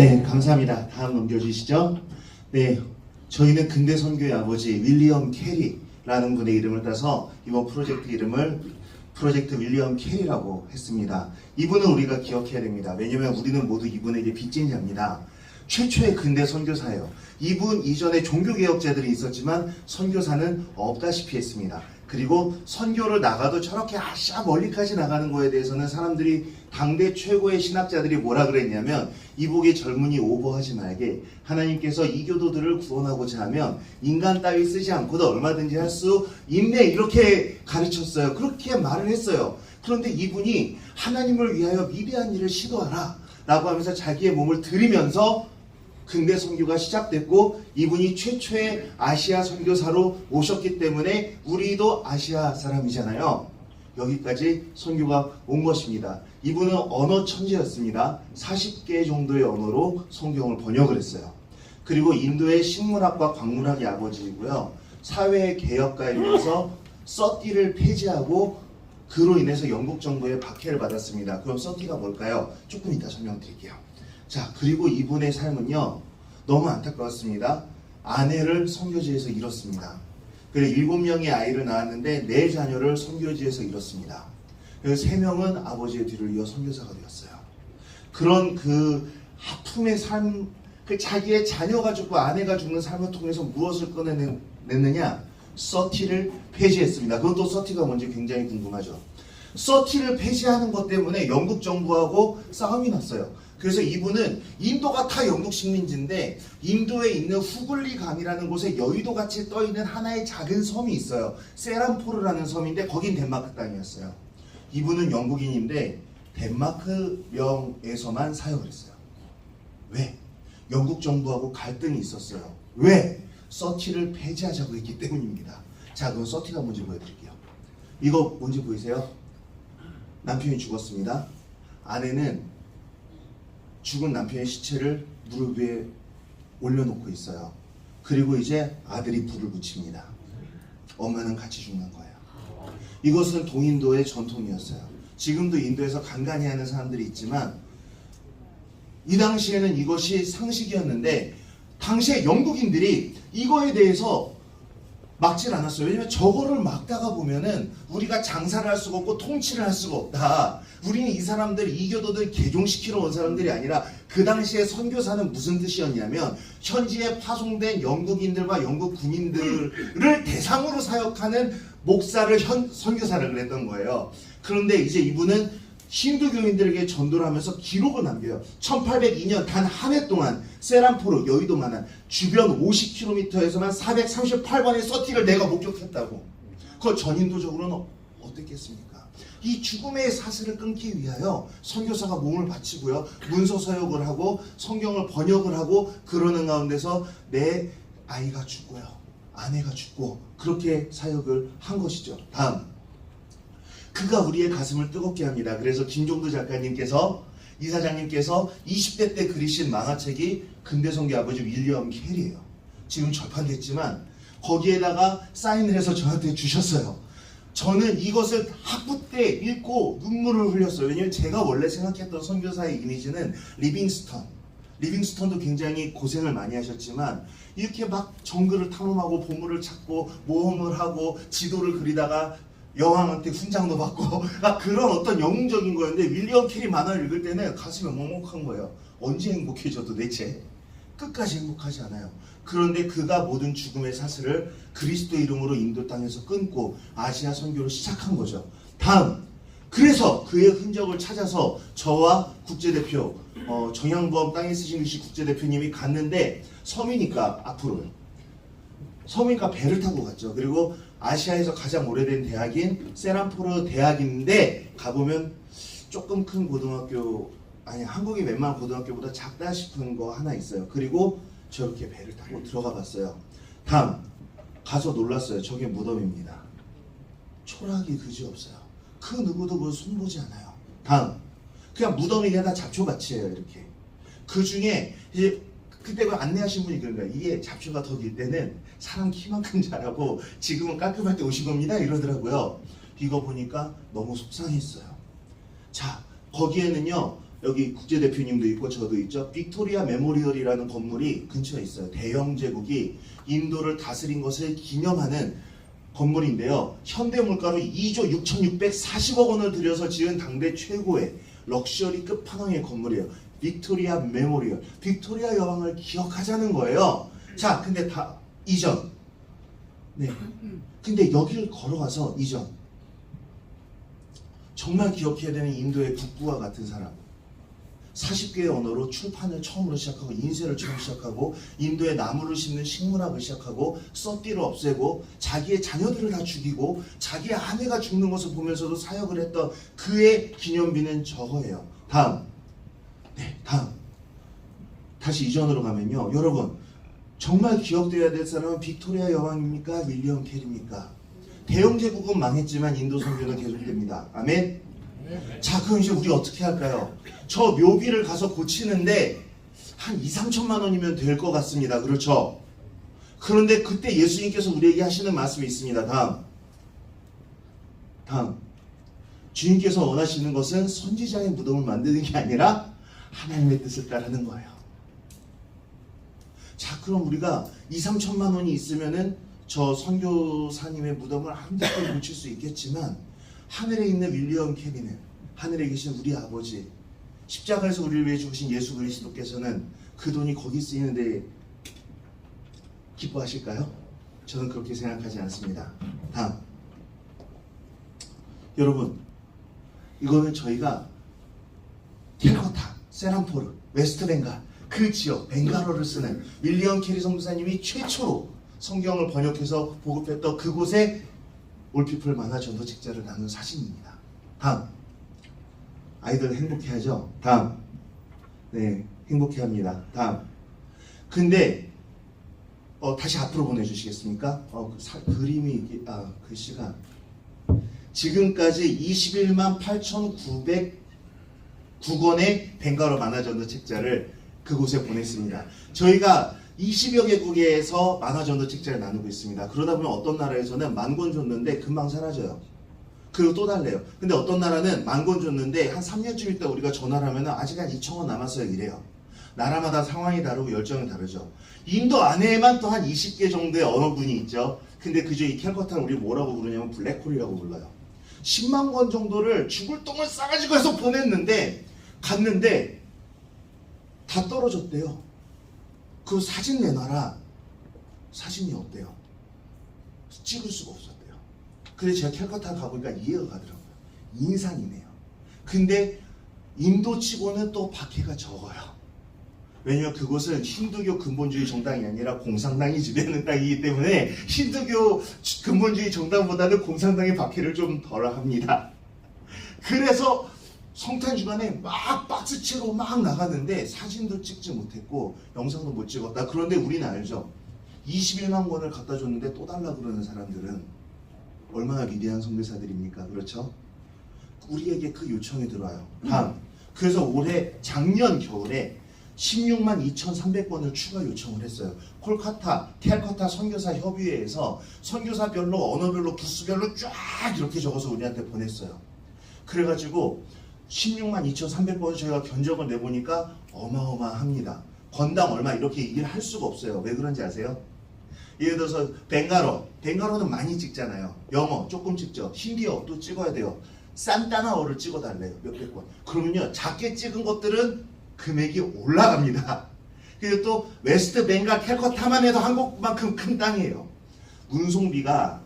네, 감사합니다. 다음 넘겨주시죠. 네, 저희는 근대 선교의 아버지 윌리엄 캐리라는 분의 이름을 따서 이번 프로젝트 이름을 프로젝트 윌리엄 캐리라고 했습니다. 이분은 우리가 기억해야 됩니다. 왜냐하면 우리는 모두 이분에게 빚진 자입니다. 최초의 근대 선교사예요. 이분 이전에 종교개혁자들이 있었지만 선교사는 없다시피 했습니다. 그리고 선교를 나가도 저렇게 아시아 멀리까지 나가는 거에 대해서는 사람들이 당대 최고의 신학자들이 뭐라 그랬냐면 이복의 젊은이 오버하지 말게 하나님께서 이교도들을 구원하고자 하면 인간 따위 쓰지 않고도 얼마든지 할 수 있네 이렇게 가르쳤어요. 그렇게 말을 했어요. 그런데 이분이 하나님을 위하여 위대한 일을 시도하라 라고 하면서 자기의 몸을 들이면서 근대 선교가 시작됐고 이분이 최초의 아시아 선교사로 오셨기 때문에 우리도 아시아 사람이잖아요. 여기까지 선교가 온 것입니다. 이분은 언어 천재였습니다. 40개 정도의 언어로 성경을 번역을 했어요. 그리고 인도의 식물학과 광물학의 아버지이고요. 사회 개혁가이면서 서티를 폐지하고 그로 인해서 영국 정부의 박해를 받았습니다. 그럼 서티가 뭘까요? 조금 이따 설명드릴게요. 자, 그리고 이분의 삶은요 너무 안타까웠습니다. 아내를 선교지에서 잃었습니다. 그리고 7명의 아이를 낳았는데 4자녀를 선교지에서 잃었습니다. 그래서 3명은 아버지의 뒤를 이어 선교사가 되었어요. 그런 그 아픔의 삶, 그 자기의 자녀가 죽고 아내가 죽는 삶을 통해서 무엇을 꺼내냈느냐? 서티를 폐지했습니다. 그것도 서티가 뭔지 굉장히 궁금하죠. 서티를 폐지하는 것 때문에 영국 정부하고 싸움이 났어요. 그래서 이분은 인도가 다 영국 식민지인데 인도에 있는 후글리 강이라는 곳에 여의도같이 떠있는 하나의 작은 섬이 있어요. 세란포르라는 섬인데 거긴 덴마크 땅이었어요. 이분은 영국인인데 덴마크 명에서만 사역을 했어요. 왜? 영국 정부하고 갈등이 있었어요. 왜? 서티를 폐지하자고 했기 때문입니다. 자, 그럼 서티가 뭔지 보여드릴게요. 이거 뭔지 보이세요? 남편이 죽었습니다. 아내는 죽은 남편의 시체를 무릎 위에 올려놓고 있어요. 그리고 이제 아들이 불을 붙입니다. 엄마는 같이 죽는 거예요. 이것은 동인도의 전통이었어요. 지금도 인도에서 간간히 하는 사람들이 있지만 이 당시에는 이것이 상식이었는데 당시에 영국인들이 이거에 대해서 막질 않았어요. 왜냐면 저거를 막다가 보면은 우리가 장사를 할 수가 없고 통치를 할 수가 없다. 우리는 이 사람들, 이교도들 개종시키러 온 사람들이 아니라 그 당시에 선교사는 무슨 뜻이었냐면 현지에 파송된 영국인들과 영국 군인들을 대상으로 사역하는 목사를 선교사를 그랬던 거예요. 그런데 이제 이분은 힌두교인들에게 전도를 하면서 기록을 남겨요. 1802년 단 한 해 동안 세란포르 여의도만한 주변 50km에서만 438번의 서티를 내가 목격했다고. 그거 전인도적으로는 어땠겠습니까? 이 죽음의 사슬을 끊기 위하여 선교사가 몸을 바치고요. 문서 서역을 하고 성경을 번역을 하고 그러는 가운데서 내 아이가 죽고요. 아내가 죽고 그렇게 사역을 한 것이죠. 다음. 그가 우리의 가슴을 뜨겁게 합니다. 그래서 김종도 작가님께서 이사장님께서 20대 때 그리신 만화책이 근대선교 아버지 윌리엄 캐리예요. 지금 절판됐지만 거기에다가 사인을 해서 저한테 주셨어요. 저는 이것을 학부 때 읽고 눈물을 흘렸어요. 왜냐하면 제가 원래 생각했던 선교사의 이미지는 리빙스턴도 굉장히 고생을 많이 하셨지만 이렇게 막 정글을 탐험하고 보물을 찾고 모험을 하고 지도를 그리다가 여왕한테 훈장도 받고 그런 어떤 영웅적인 거였는데 윌리엄 캐리 만화를 읽을 때는 가슴이 먹먹한 거예요. 언제 행복해져 도대체? 끝까지 행복하지 않아요. 그런데 그가 모든 죽음의 사슬을 그리스도 이름으로 인도 땅에서 끊고 아시아 선교를 시작한 거죠. 다음, 그래서 그의 흔적을 찾아서 저와 국제대표 정양보험 땅에 쓰신 글씨 국제대표님이 갔는데 섬이니까 앞으로 섬이니까 배를 타고 갔죠. 그리고 아시아에서 가장 오래된 대학인 세란포르 대학인데 가보면 조금 큰 고등학교, 아니 한국의 웬만한 고등학교보다 작다 싶은 거 하나 있어요. 그리고 저렇게 배를 타고 들어가 봤어요. 다음, 가서 놀랐어요. 저게 무덤입니다. 초라하기 그지없어요. 그 누구도 뭐 손보지 않아요. 다음, 그냥 무덤이 그냥 다 잡초밭이에요. 이렇게. 그 중에 이제 그때 그 안내하신 분이 그런 거예요. 이게 잡초가 더 길 때는 사람 키만큼 자라고 지금은 깔끔할 때 오신 겁니다. 이러더라고요. 이거 보니까 너무 속상했어요. 자, 거기에는요 여기 국제대표님도 있고 저도 있죠. 빅토리아 메모리얼이라는 건물이 근처에 있어요. 대영 제국이 인도를 다스린 것을 기념하는 건물인데요. 현대 물가로 2조 6,640억 원을 들여서 지은 당대 최고의 럭셔리 끝판왕의 건물이에요. 빅토리아 메모리얼. 빅토리아 여왕을 기억하자는 거예요. 자, 근데 다 이전. 네. 근데 여기를 걸어가서 이전. 정말 기억해야 되는 인도의 북부와 같은 사람. 40개의 언어로 출판을 처음으로 시작하고 인쇄를 처음 시작하고 인도에 나무를 심는 식문학을 시작하고 써띠를 없애고 자기의 자녀들을 다 죽이고 자기의 아내가 죽는 것을 보면서도 사역을 했던 그의 기념비는 저거예요. 다음. 네, 다음. 다시 이전으로 가면요. 여러분, 정말 기억돼야 될 사람은 빅토리아 여왕입니까? 윌리엄 캐리입니까? 대영 제국은 망했지만 인도 선교는 계속됩니다. 아멘. 자, 그럼 이제 우리 어떻게 할까요? 저 묘비를 가서 고치는데 한 2-3천만 원이면 될 것 같습니다. 그렇죠? 그런데 그때 예수님께서 우리에게 하시는 말씀이 있습니다. 다음. 주님께서 원하시는 것은 선지자의 무덤을 만드는 게 아니라 하나님의 뜻을 따르는 거예요. 자, 그럼 우리가 2-3천만 원이 있으면은 저 선교사님의 무덤을 한번 고칠 수 있겠지만 하늘에 있는 윌리엄 캐리는, 하늘에 계신 우리 아버지, 십자가에서 우리를 위해 죽으신 예수 그리스도께서는 그 돈이 거기 쓰이는데 기뻐하실까요? 저는 그렇게 생각하지 않습니다. 다음. 여러분, 이거는 저희가 캘커타, 세람포르, 웨스트벵갈 그 지역 벵갈어를 쓰는 윌리엄 캐리 선교사님이 최초로 성경을 번역해서 보급했던 그곳에 올피플 만화 전도책자를 나눈 사진입니다. 다음. 아이들 행복해하죠? 다음. 네, 행복해합니다. 다음. 근데 다시 앞으로 보내주시겠습니까? 그림이 글씨가 지금까지 21만 8,909권의 벵갈어 만화 전도책자를 그곳에 보냈습니다. 저희가 20여 개국에서 만화 전도책자를 나누고 있습니다. 그러다 보면 어떤 나라에서는 10,000권 줬는데 금방 사라져요. 그리고 또 달래요. 근데 어떤 나라는 10,000권 줬는데 한 3년쯤 있다 우리가 전화를 하면 아직 한 2,000권 남았어요. 이래요. 나라마다 상황이 다르고 열정이 다르죠. 인도 안에만 또 한 20개 정도의 언어군이 있죠. 근데 그저 이 캘커타를 우리 뭐라고 부르냐면 블랙홀이라고 불러요. 10만 권 정도를 죽을 똥을 싸가지고 해서 보냈는데 갔는데 다 떨어졌대요. 그 사진 내놔라. 사진이 없대요. 찍을 수가 없었대요. 근데 제가 캘커타 가보니까 이해가 가더라고요. 인산이네요. 근데 인도치고는 또 박해가 적어요. 왜냐면 그곳은 힌두교 근본주의 정당이 아니라 공산당이 지배하는 땅이기 때문에 힌두교 근본주의 정당보다는 공산당의 박해를 좀 덜 합니다. 그래서 성탄 주간에 막 박스채로 막 나가는데 사진도 찍지 못했고 영상도 못 찍었다. 그런데 우리는 알죠. 21만 권을 갖다 줬는데 또 달라 그러는 사람들은 얼마나 위대한 선교사들입니까? 그렇죠? 우리에게 그 요청이 들어와요. 다음. 그래서 올해 작년 겨울에 16만 2,300권을 추가 요청을 했어요. 콜카타, 캘커타 선교사 협의회에서 선교사별로 언어별로 부스별로 쫙 이렇게 적어서 우리한테 보냈어요. 그래가지고 16만 2,300번을 저희가 견적을 내보니까 어마어마합니다. 건당 얼마 이렇게 얘기를 할 수가 없어요. 왜 그런지 아세요? 예를 들어서 벵갈어는 많이 찍잖아요. 영어 조금 찍죠. 힌디어 또 찍어야 돼요. 산타나어를 찍어달래요. 몇백 권. 그러면요 작게 찍은 것들은 금액이 올라갑니다. 그리고 또 웨스트벵갈 캘커타만 해도 한국만큼 큰 땅이에요. 운송비가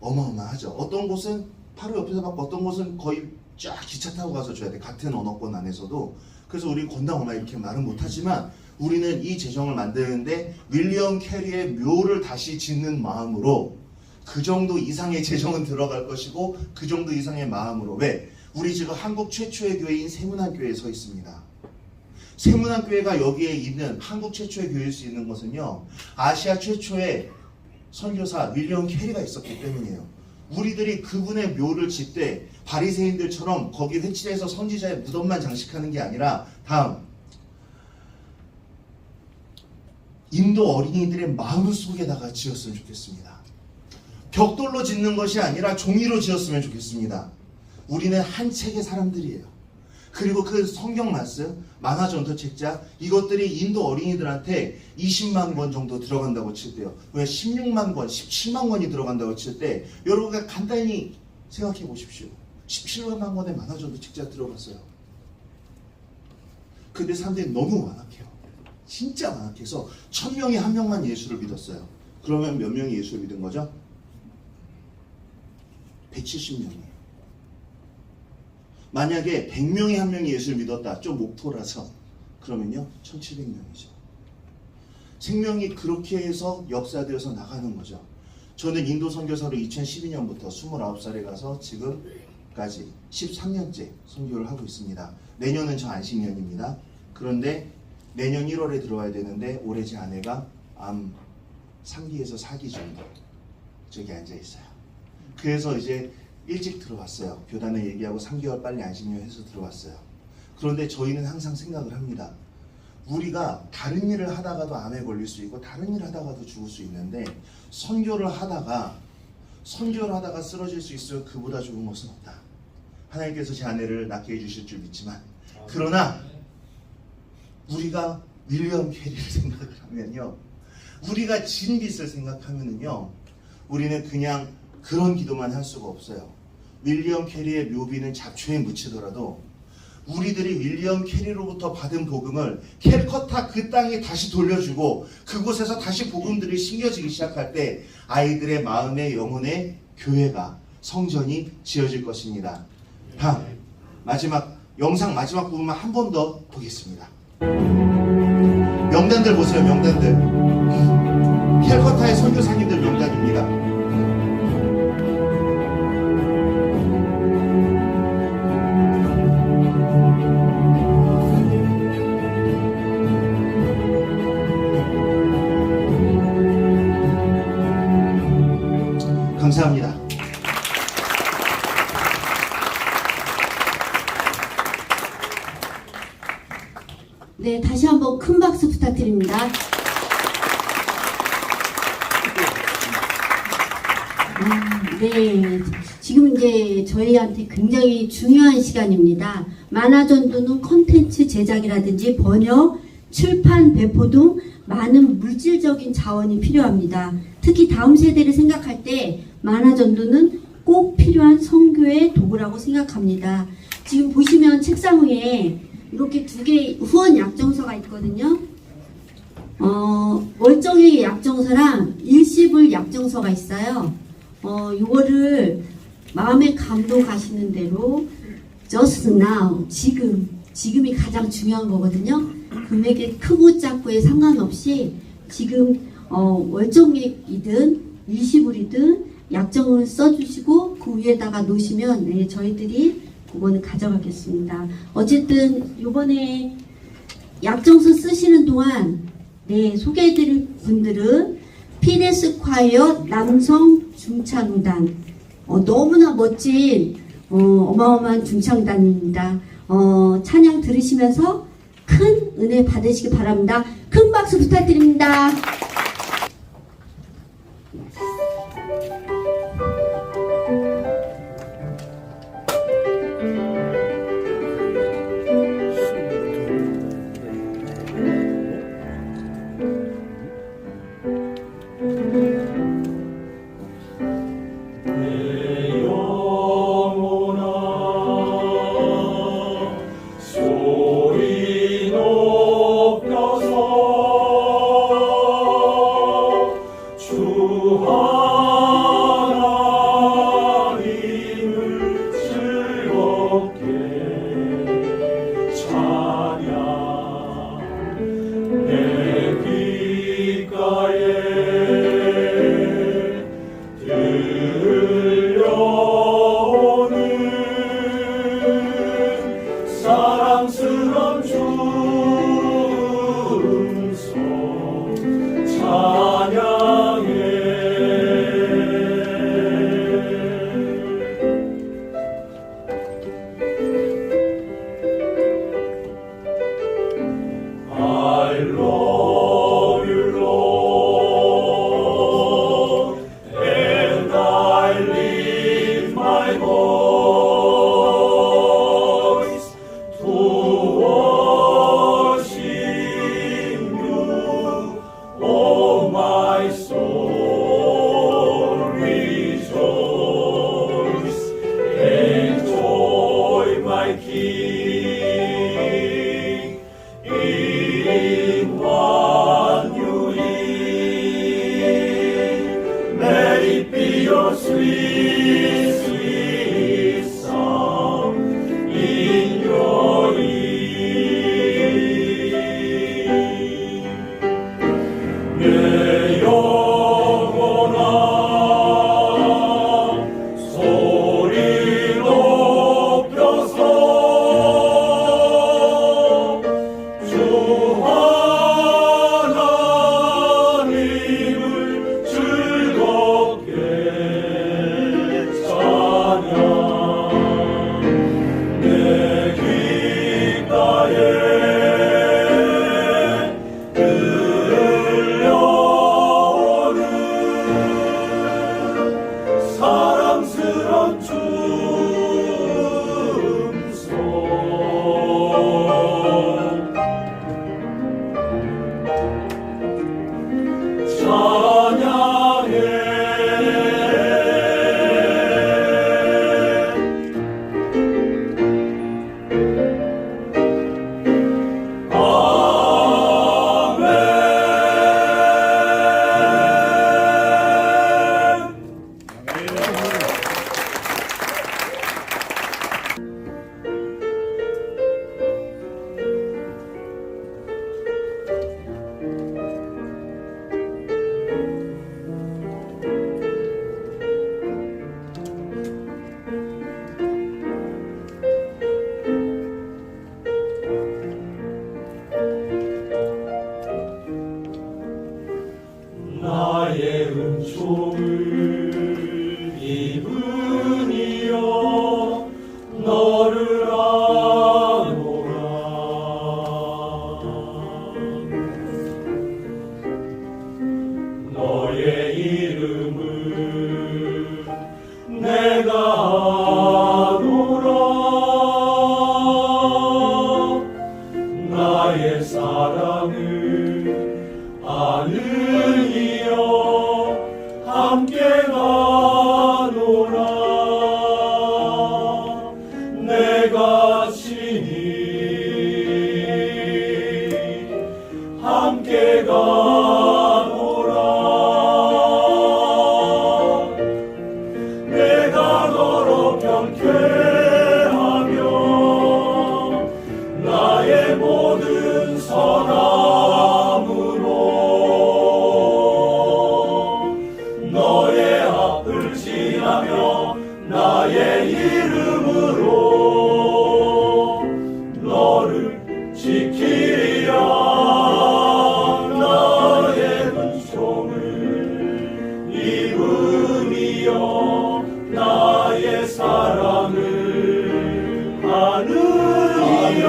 어마어마하죠. 어떤 곳은 바로 옆에서 받고 어떤 곳은 거의 쫙 기차 타고 가서 줘야 돼. 같은 언어권 안에서도. 그래서 우리 건당 얼마 이렇게 말은 못하지만 우리는 이 재정을 만드는데 윌리엄 캐리의 묘를 다시 짓는 마음으로 그 정도 이상의 재정은 들어갈 것이고 그 정도 이상의 마음으로. 왜? 우리 지금 한국 최초의 교회인 세문안교회에 서 있습니다. 세문안교회가 여기에 있는 한국 최초의 교회일 수 있는 것은요 아시아 최초의 선교사 윌리엄 캐리가 있었기 때문이에요. 우리들이 그분의 묘를 짓되 바리새인들처럼 거기 회칠해서 선지자의 무덤만 장식하는 게 아니라 다음 인도 어린이들의 마음속에다가 지었으면 좋겠습니다. 벽돌로 짓는 것이 아니라 종이로 지었으면 좋겠습니다. 우리는 한 책의 사람들이에요. 그리고 그 성경 말씀, 만화 전도 책자, 이것들이 인도 어린이들한테 20만 권 정도 들어간다고 칠 때요. 왜 16만 권, 17만 권이 들어간다고 칠 때, 여러분가 간단히 생각해 보십시오. 17만 권의 만화 전도 책자 들어갔어요. 근데 사람들이 너무 완악해요. 진짜 완악해서 1000명이 1명만 예수를 믿었어요. 그러면 몇 명이 예수를 믿은 거죠? 170명이에요. 만약에 100명이 1명이 예수를 믿었다. 좀 목포라서. 그러면요. 1700명이죠. 생명이 그렇게 해서 역사되어서 나가는 거죠. 저는 인도 선교사로 2012년부터 29살에 가서 지금까지 13년째 선교를 하고 있습니다. 내년은 저 안식년입니다. 그런데 내년 1월에 들어와야 되는데 올해 제 아내가 암 3기에서 4기 정도 저기 앉아 있어요. 그래서 이제 일찍 들어왔어요. 교단에 얘기하고 3개월 빨리 안식년 해서 들어왔어요. 그런데 저희는 항상 생각을 합니다. 우리가 다른 일을 하다가도 암에 걸릴 수 있고 다른 일을 하다가도 죽을 수 있는데 선교를 하다가 쓰러질 수 있으면 그보다 좋은 것은 없다. 하나님께서 제 아내를 낫게 해주실 줄 믿지만, 그러나 우리가 윌리엄 캐리를 생각을 하면요, 우리가 진빚을 생각하면은요, 우리는 그냥 그런 기도만 할 수가 없어요. 윌리엄 캐리의 묘비는 잡초에 묻히더라도 우리들이 윌리엄 캐리로부터 받은 복음을 캘커타 그 땅에 다시 돌려주고 그곳에서 다시 복음들이 심겨지기 시작할 때 아이들의 마음의 영혼의 교회가, 성전이 지어질 것입니다. 다음 영상 마지막 부분만 한 번 더 보겠습니다. 명단들 보세요. 명단들. 캘커타의 선교사님들 명단입니다. 감사합니다. 네, 다시 한번 큰 박수 부탁드립니다. 네, 지금 이제 저희한테 굉장히 중요한 시간입니다. 만화전도는 콘텐츠 제작이라든지 번역, 출판, 배포 등 많은 물질적인 자원이 필요합니다. 특히 다음 세대를 생각할 때 만화전도는 꼭 필요한 선교의 도구라고 생각합니다. 지금 보시면 책상 위에 이렇게 두 개의 후원 약정서가 있거든요. 월정의 약정서랑 일시불 약정서가 있어요. 이거를 마음에 감동 가시는 대로 just now, 지금이 가장 중요한 거거든요. 금액이 크고 작고에 상관없이 지금 월정액이든 일시불이든 약정을 써주시고 그 위에다가 놓으시면 네, 저희들이 그거는 가져가겠습니다. 어쨌든 이번에 약정서 쓰시는 동안 네, 소개해드릴 분들은 피데스콰이어 남성 중창단, 너무나 멋진 어마어마한 중창단입니다. 찬양 들으시면서 큰 은혜 받으시기 바랍니다. 큰 박수 부탁드립니다. 소리 높여서 sweet song in your ear. 내 영혼아 소리 높여서 주 하나님을 즐겁게 찬양. 내 귓가에 들려오는 사랑스런 춤송 나의 은총을 입으니여 너를 아노라. 너의 이름을 내가 아노라. 나의 사랑을 아느니여 함께 가노라. 내가 친히 함께 가노라. 내가 너로 경쾌하며 나의 모든 선함으로 너의 앞을 지나며 나의 이름으로 너를 지키리라. 나의 은총을 입으니여 나의 사랑을 아느니여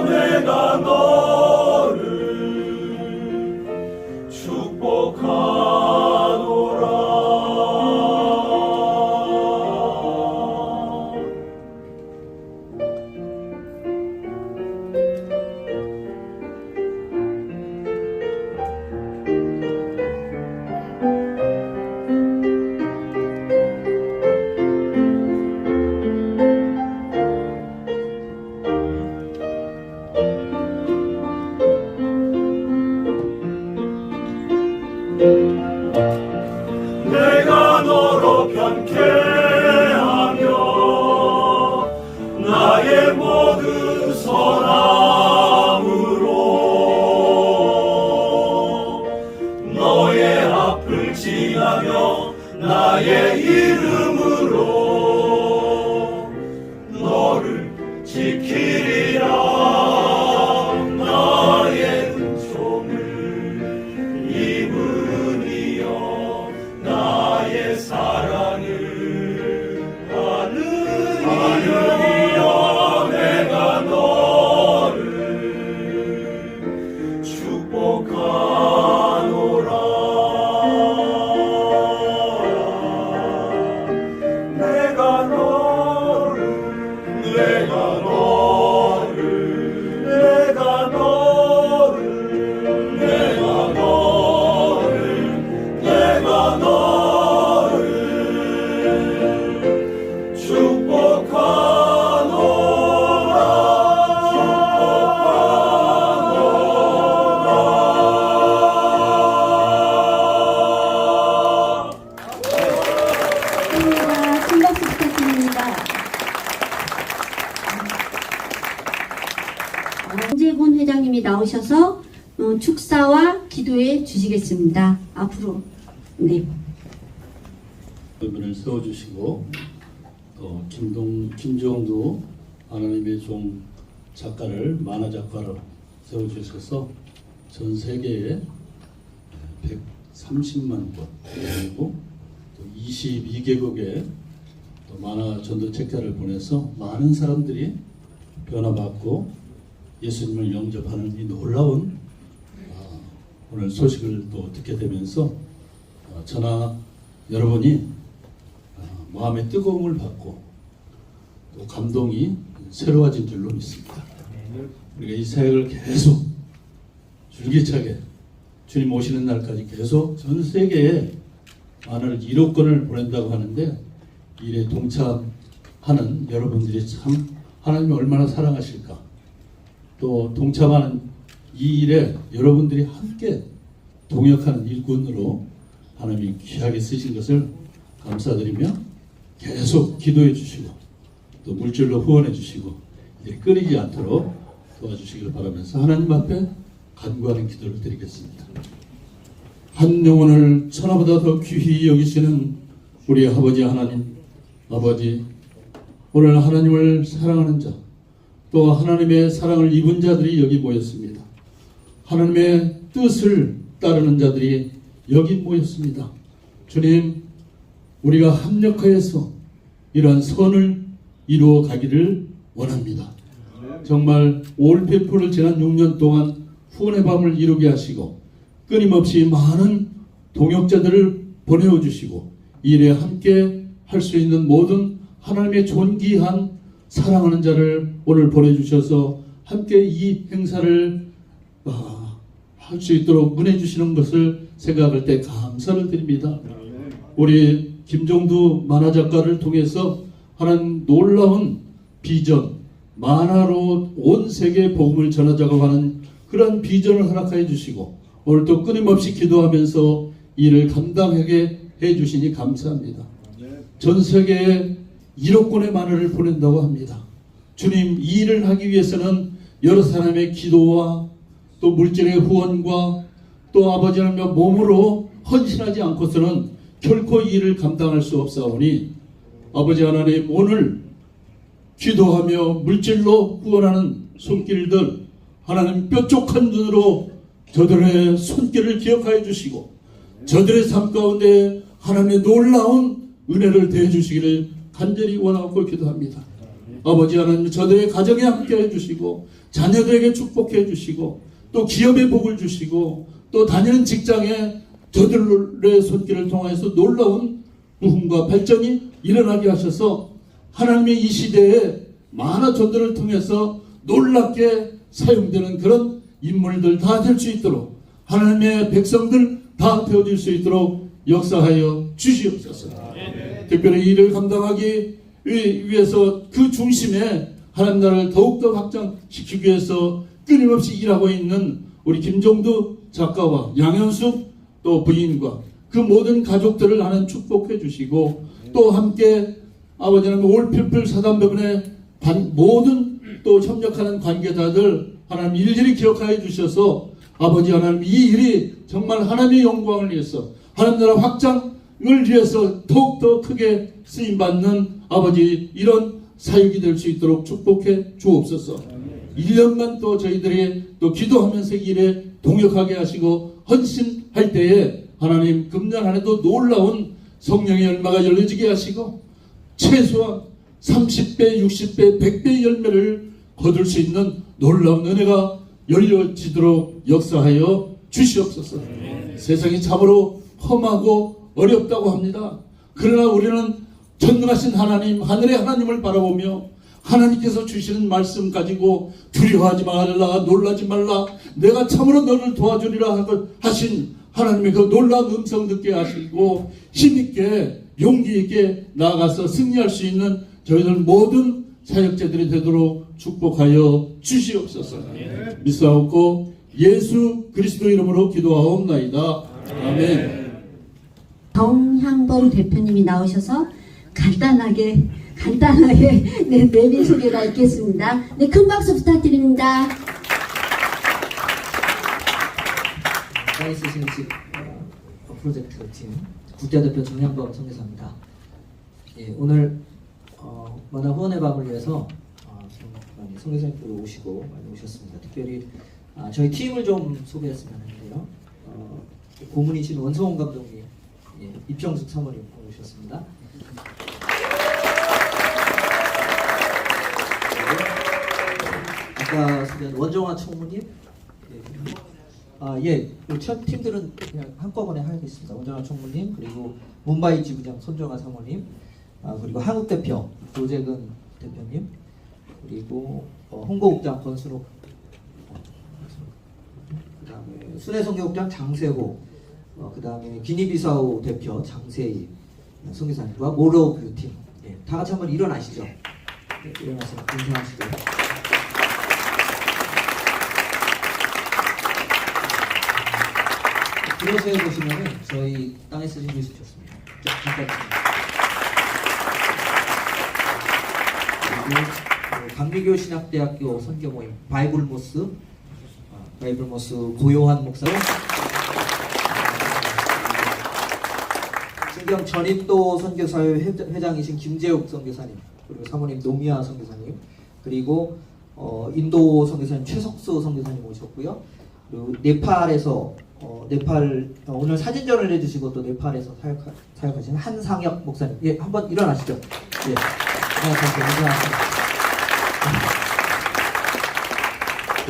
내가 너를 축복하노라. 내가 너로 편케하며 나의 모든 선함으로 너의 앞을 지나며 나의 이름으로 너를 지키리라. 나의 은총을 입으니여 나의 사랑을 아느니여 내가 너를 축복하노라. 나오셔서 축사와 기도해 주시겠습니다. 앞으로. 네. 분을 세워주시고 또 김종두 하나님의 종 작가를 만화 작가로 세워주셔서 전 세계에 130만 권 그리고 또 22개국에 또 만화 전도 책자를 보내서 많은 사람들이 변화받고 예수님을 영접하는 이 놀라운 오늘 소식을 또 듣게 되면서 저나 여러분이 마음의 뜨거움을 받고 또 감동이 새로워진 줄로 믿습니다. 우리가 이 사역을 계속 줄기차게 주님 오시는 날까지 계속 전 세계에 만화를 1억 건을 보낸다고 하는데 일에 동참하는 여러분들이 참 하나님을 얼마나 사랑하실까. 또 동참하는 이 일에 여러분들이 함께 동역하는 일꾼으로 하나님이 귀하게 쓰신 것을 감사드리며 계속 기도해 주시고 또 물질로 후원해 주시고 이제 끊이지 않도록 도와주시기를 바라면서 하나님 앞에 간구하는 기도를 드리겠습니다. 한 영혼을 천하보다 더 귀히 여기시는 우리 아버지 하나님, 아버지 오늘 하나님을 사랑하는 자, 또 하나님의 사랑을 입은 자들이 여기 모였습니다. 하나님의 뜻을 따르는 자들이 여기 모였습니다. 주님, 우리가 합력하여서 이러한 선을 이루어 가기를 원합니다. 정말 올피플을 지난 6년 동안 후원의 밤을 이루게 하시고 끊임없이 많은 동역자들을 보내어 주시고 이 일에 함께 할 수 있는 모든 하나님의 존귀한 사랑하는 자를 오늘 보내주셔서 함께 이 행사를 할 수 있도록 은혜 주시는 것을 생각할 때 감사를 드립니다. 우리 김종두 만화작가를 통해서 하나님 놀라운 비전, 만화로 온 세계에 복음을 전하자고 하는 그런 비전을 허락하여 주시고 오늘 또 끊임없이 기도하면서 이를 감당하게 해주시니 감사합니다. 전 세계에 1억 권의 만화를 보낸다고 합니다. 주님, 이 일을 하기 위해서는 여러 사람의 기도와 또 물질의 후원과 또 아버지 하나님의 몸으로 헌신하지 않고서는 결코 이 일을 감당할 수 없사오니 아버지 하나님 오늘 기도하며 물질로 후원하는 손길들 하나님 뾰족한 눈으로 저들의 손길을 기억하여 주시고 저들의 삶 가운데 하나님의 놀라운 은혜를 대해 주시기를 간절히 원하고 기도합니다. 아버지 하나님 저들의 가정에 함께 해주시고 자녀들에게 축복해 주시고 또 기업에 복을 주시고 또 다니는 직장에 저들의 손길을 통해서 놀라운 부흥과 발전이 일어나게 하셔서 하나님의 이 시대에 만화 전도를 통해서 놀랍게 사용되는 그런 인물들 다 될 수 있도록 하나님의 백성들 다 되어질 수 있도록 역사하여 주시옵소서. 특별히 이를 감당하기 위해서 그 중심에 하나님 나라를 더욱더 확장시키기 위해서 끊임없이 일하고 있는 우리 김종두 작가와 양현숙 또 부인과 그 모든 가족들을 하나님 축복해 주시고 또 함께 아버지 하나님 올피플 사단법인의 모든 또 협력하는 관계자들 하나님 일일이 기억하여 주셔서 아버지 하나님 이 일이 정말 하나님의 영광을 위해서 하나님 나라 확장을 위해서 더욱더 크게 쓰임받는 아버지 이런 사역이 될 수 있도록 축복해 주옵소서. 1년간 또 저희들이 또 기도하면서 일에 동역하게 하시고 헌신할 때에 하나님 금년 한 해도 놀라운 성령의 열매가 열려지게 하시고 최소한 30배, 60배, 100배의 열매를 거둘 수 있는 놀라운 은혜가 열려지도록 역사하여 주시옵소서. 세상이 참으로 험하고 어렵다고 합니다. 그러나 우리는 전능하신 하나님, 하늘의 하나님을 바라보며 하나님께서 주시는 말씀 가지고 두려워하지 말라, 놀라지 말라, 내가 참으로 너를 도와주리라 하신 하나님의 그 놀라운 음성 듣게 하시고 힘있게 용기 있게 나아가서 승리할 수 있는 저희들 모든 사역자들이 되도록 축복하여 주시옵소서. 믿사옵고 예수 그리스도 이름으로 기도하옵나이다. 아멘. 정향범 대표님이 나오셔서 간단하게 네, 내빈 소개가 있겠습니다. 네, 큰 박수 부탁드립니다. 사이언스 신식 프로젝트 팀 국제대표 정양범 선교사입니다. 예, 오늘 만화 후원의 밤을 위해서 많이 선교사님들 오시고 많이 오셨습니다. 특별히 저희 팀을 좀 소개했으면 하는데요. 고문이신 원성훈 감독님, 예, 입정숙 사모님 오셨습니다. 아까 소개한 원정화 총무님, 팀들은 그냥 한꺼번에 하겠습니다. 원정화 총무님, 그리고 문바이 지부장 손정아 사모님, 그리고 한국 대표 조재근 대표님, 그리고 홍보국장 권순옥, 그다음에 순회선교국장 장세호, 그다음에 기니비사우 대표 장세희 선교사님과 모로 뷰팀, 예, 다 같이 한번 일어나시죠. 네, 일어나서 인사하시고요. 그래서에 보시면은 저희 땅에 쓰신 글씨 좋습니다. 잠깐. 그리고 강미교 신학대학교 선교 모임 바이블모스 고요한 목사, 신경 전인도 선교사회 회장이신 김재욱 선교사님, 그리고 사모님 노미아 선교사님, 그리고 인도 선교사님 최석수 선교사님 오셨고요. 그리고 네팔에서 오늘 사진전을 해주시고 또 네팔에서 사역하신 한상혁 목사님, 예, 한번 일어나시죠. 예, 안녕하세요.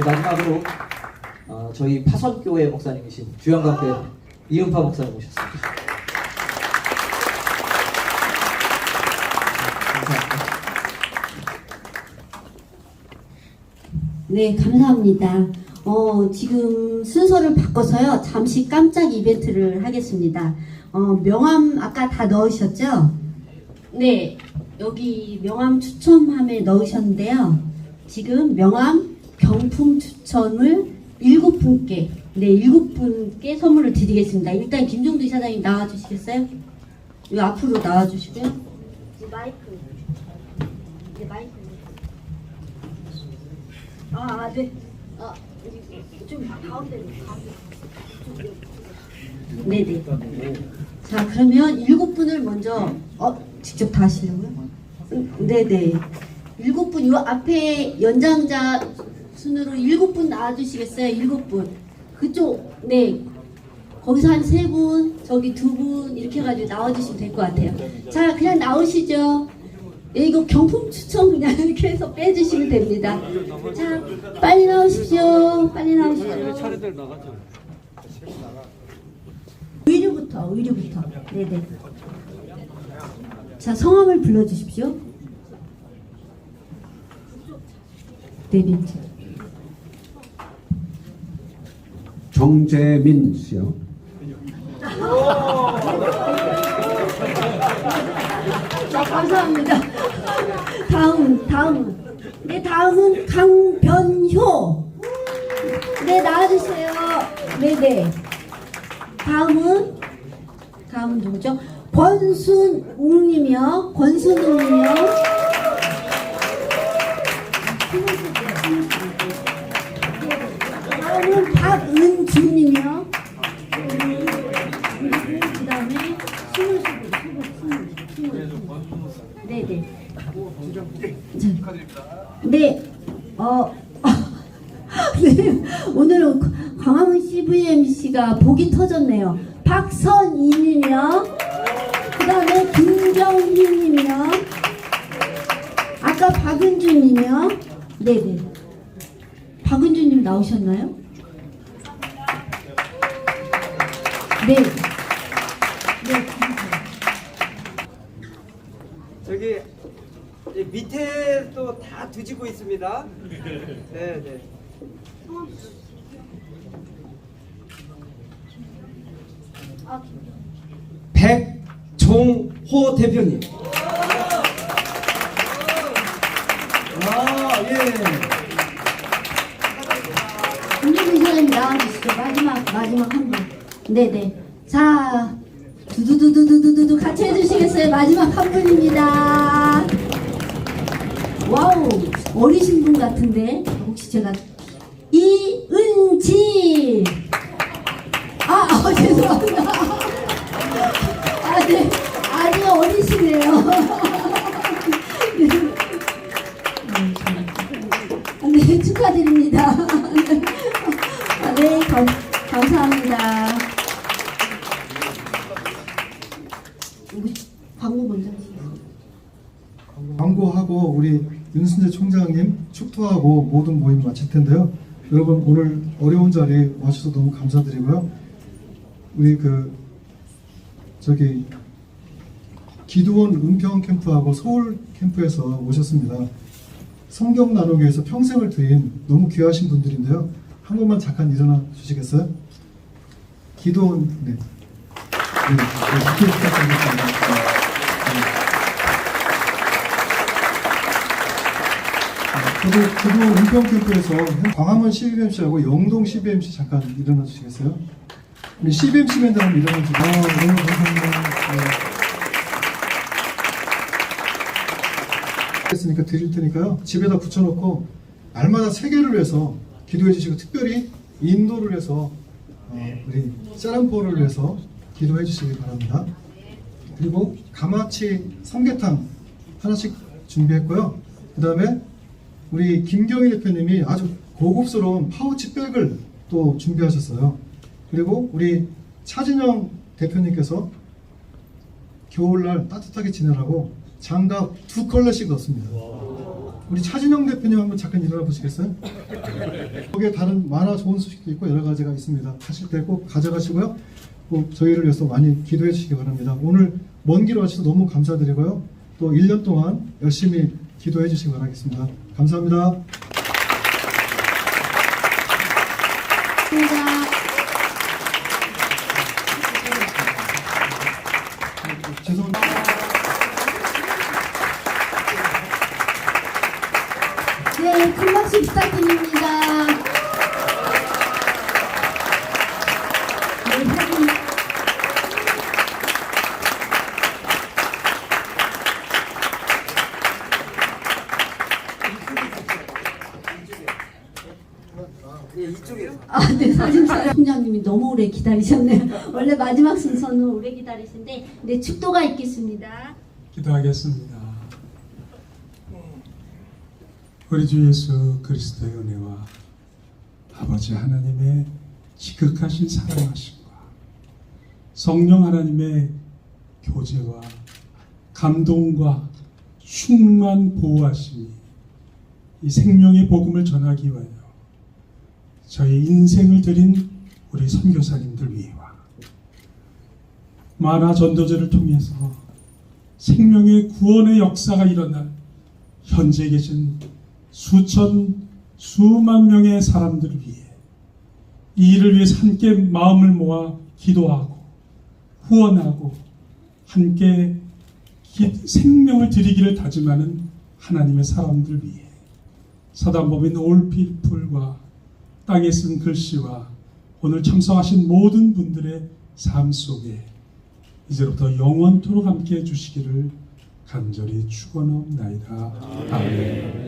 마지막으로 저희 파선교회 목사님이신 주영강대 이은파 목사님 오셨습니다. 네, 감사합니다. 지금 순서를 바꿔서요. 잠시 깜짝 이벤트를 하겠습니다. 명함 아까 다 넣으셨죠? 네, 여기 명함 추첨함에 넣으셨는데요. 지금 명함 경품 추첨을 7분께, 네, 7분께 선물을 드리겠습니다. 일단 김종두 이사장님 나와주시겠어요? 이 앞으로 나와주시고요. 마이크. 네, 마이크. 네. 좀 가운데로. 네네. 자, 그러면 7분을 먼저 직접 다 하시려고요? 네네. 7분 요 앞에 연장자 순으로 7분 나와주시겠어요? 7분. 그쪽, 네. 거기서 한 3분, 저기 2분 이렇게 해가지고 나와주시면 될 것 같아요. 자, 그냥 나오시죠. 네, 이거 경품 추첨 그냥 이렇게 해서 빼주시면 됩니다. 자, 빨리 나오십시오. 빨리 나오십시오. 의류부터. 네네. 자, 성함을 불러주십시오. 네, 민트. 정재민 씨요. 자, 감사합니다. 다음은. 네, 다음은 강변효. 네, 나와주세요. 네네. 다음은 누구죠? 권순웅님이요. 다음은 박은주님이요. 그 다음에 스물. 네네. 네. 네. 오늘은 광화문 CVMC가 복이 터졌네요. 박선희님이요. 그 다음에 김경희님이요. 아까 박은주님이요. 네네. 박은주님 나오셨나요? 네. 저기 밑에도 다 뒤지고 있습니다. 네. 백종호 대표님. 예. 김종민 사장님 나와주시죠. 마지막 한 분. 네네. 자, 두두두두두두두 같이 해주시겠어요? 마지막 한 분입니다. 와우, 어리신 분 같은데 혹시 제가 이은지. 감사합니다. 광고 먼저 하시죠. 광고하고 우리 윤순재 총장님 축도하고 모든 모임 마칠 텐데요. 여러분 오늘 어려운 자리에 와주셔서 너무 감사드리고요. 우리 기도원 은평 캠프하고 서울 캠프에서 오셨습니다. 성경 나누기 위해서 평생을 드린 너무 귀하신 분들인데요. 한 번만 잠깐 일어나 주시겠어요? 기도원 네. 부탁드리겠습니다. 저도 은평 캠프에서 광화문 CBMC하고 영동 CBMC 잠깐 일어나 주시겠어요? 우리 CBMC 멘트 한번 일어나 주세요. 너무 감사합니다. 했으니까 드릴 테니까요. 집에다 붙여놓고 날마다 세계를 위해서 기도해 주시고 특별히 인도를 위해서 우리 세란포를 위해서 기도해 주시기 바랍니다. 그리고 가마치 삼계탕 하나씩 준비했고요. 그 다음에 우리 김경희 대표님이 아주 고급스러운 파우치 백을 또 준비하셨어요. 그리고 우리 차진영 대표님께서 겨울날 따뜻하게 지내라고 장갑 2컬러씩 넣습니다. 우리 차진영 대표님 한번 잠깐 일어나 보시겠어요? 거기에 다른 만화 좋은 소식도 있고 여러 가지가 있습니다. 가실 때 꼭 가져가시고요. 꼭 저희를 위해서 많이 기도해 주시기 바랍니다. 오늘 먼 길 와주셔서 너무 감사드리고요. 또 1년 동안 열심히 기도해 주시기 바라겠습니다. 감사합니다. 죄송합니다. 네, 큰 박수 부탁드립니다. 네, 사진. 네, 사진 촬영. 총장님이 너무 오래 기다리셨네요. 원래 마지막 순서는 오래 기다리신데, 네, 축도가 있겠습니다. 기도하겠습니다. 우리 주 예수 그리스도의 은혜와 아버지 하나님의 지극하신 사랑하심과 성령 하나님의 교제와 감동과 충만 보호하심이 이 생명의 복음을 전하기 위하여 저희 인생을 드린 우리 선교사님들 위에와 만화 전도제를 통해서 생명의 구원의 역사가 일어날 현재 계신 수만 명의 사람들을 위해 이 일을 위해서 함께 마음을 모아 기도하고 후원하고 함께 생명을 드리기를 다짐하는 하나님의 사람들 위해 사단법인 올피플과 땅에 쓴 글씨와 오늘 참석하신 모든 분들의 삶 속에 이제부터 영원토록 함께 해주시기를 간절히 축원하옵나이다. 아멘.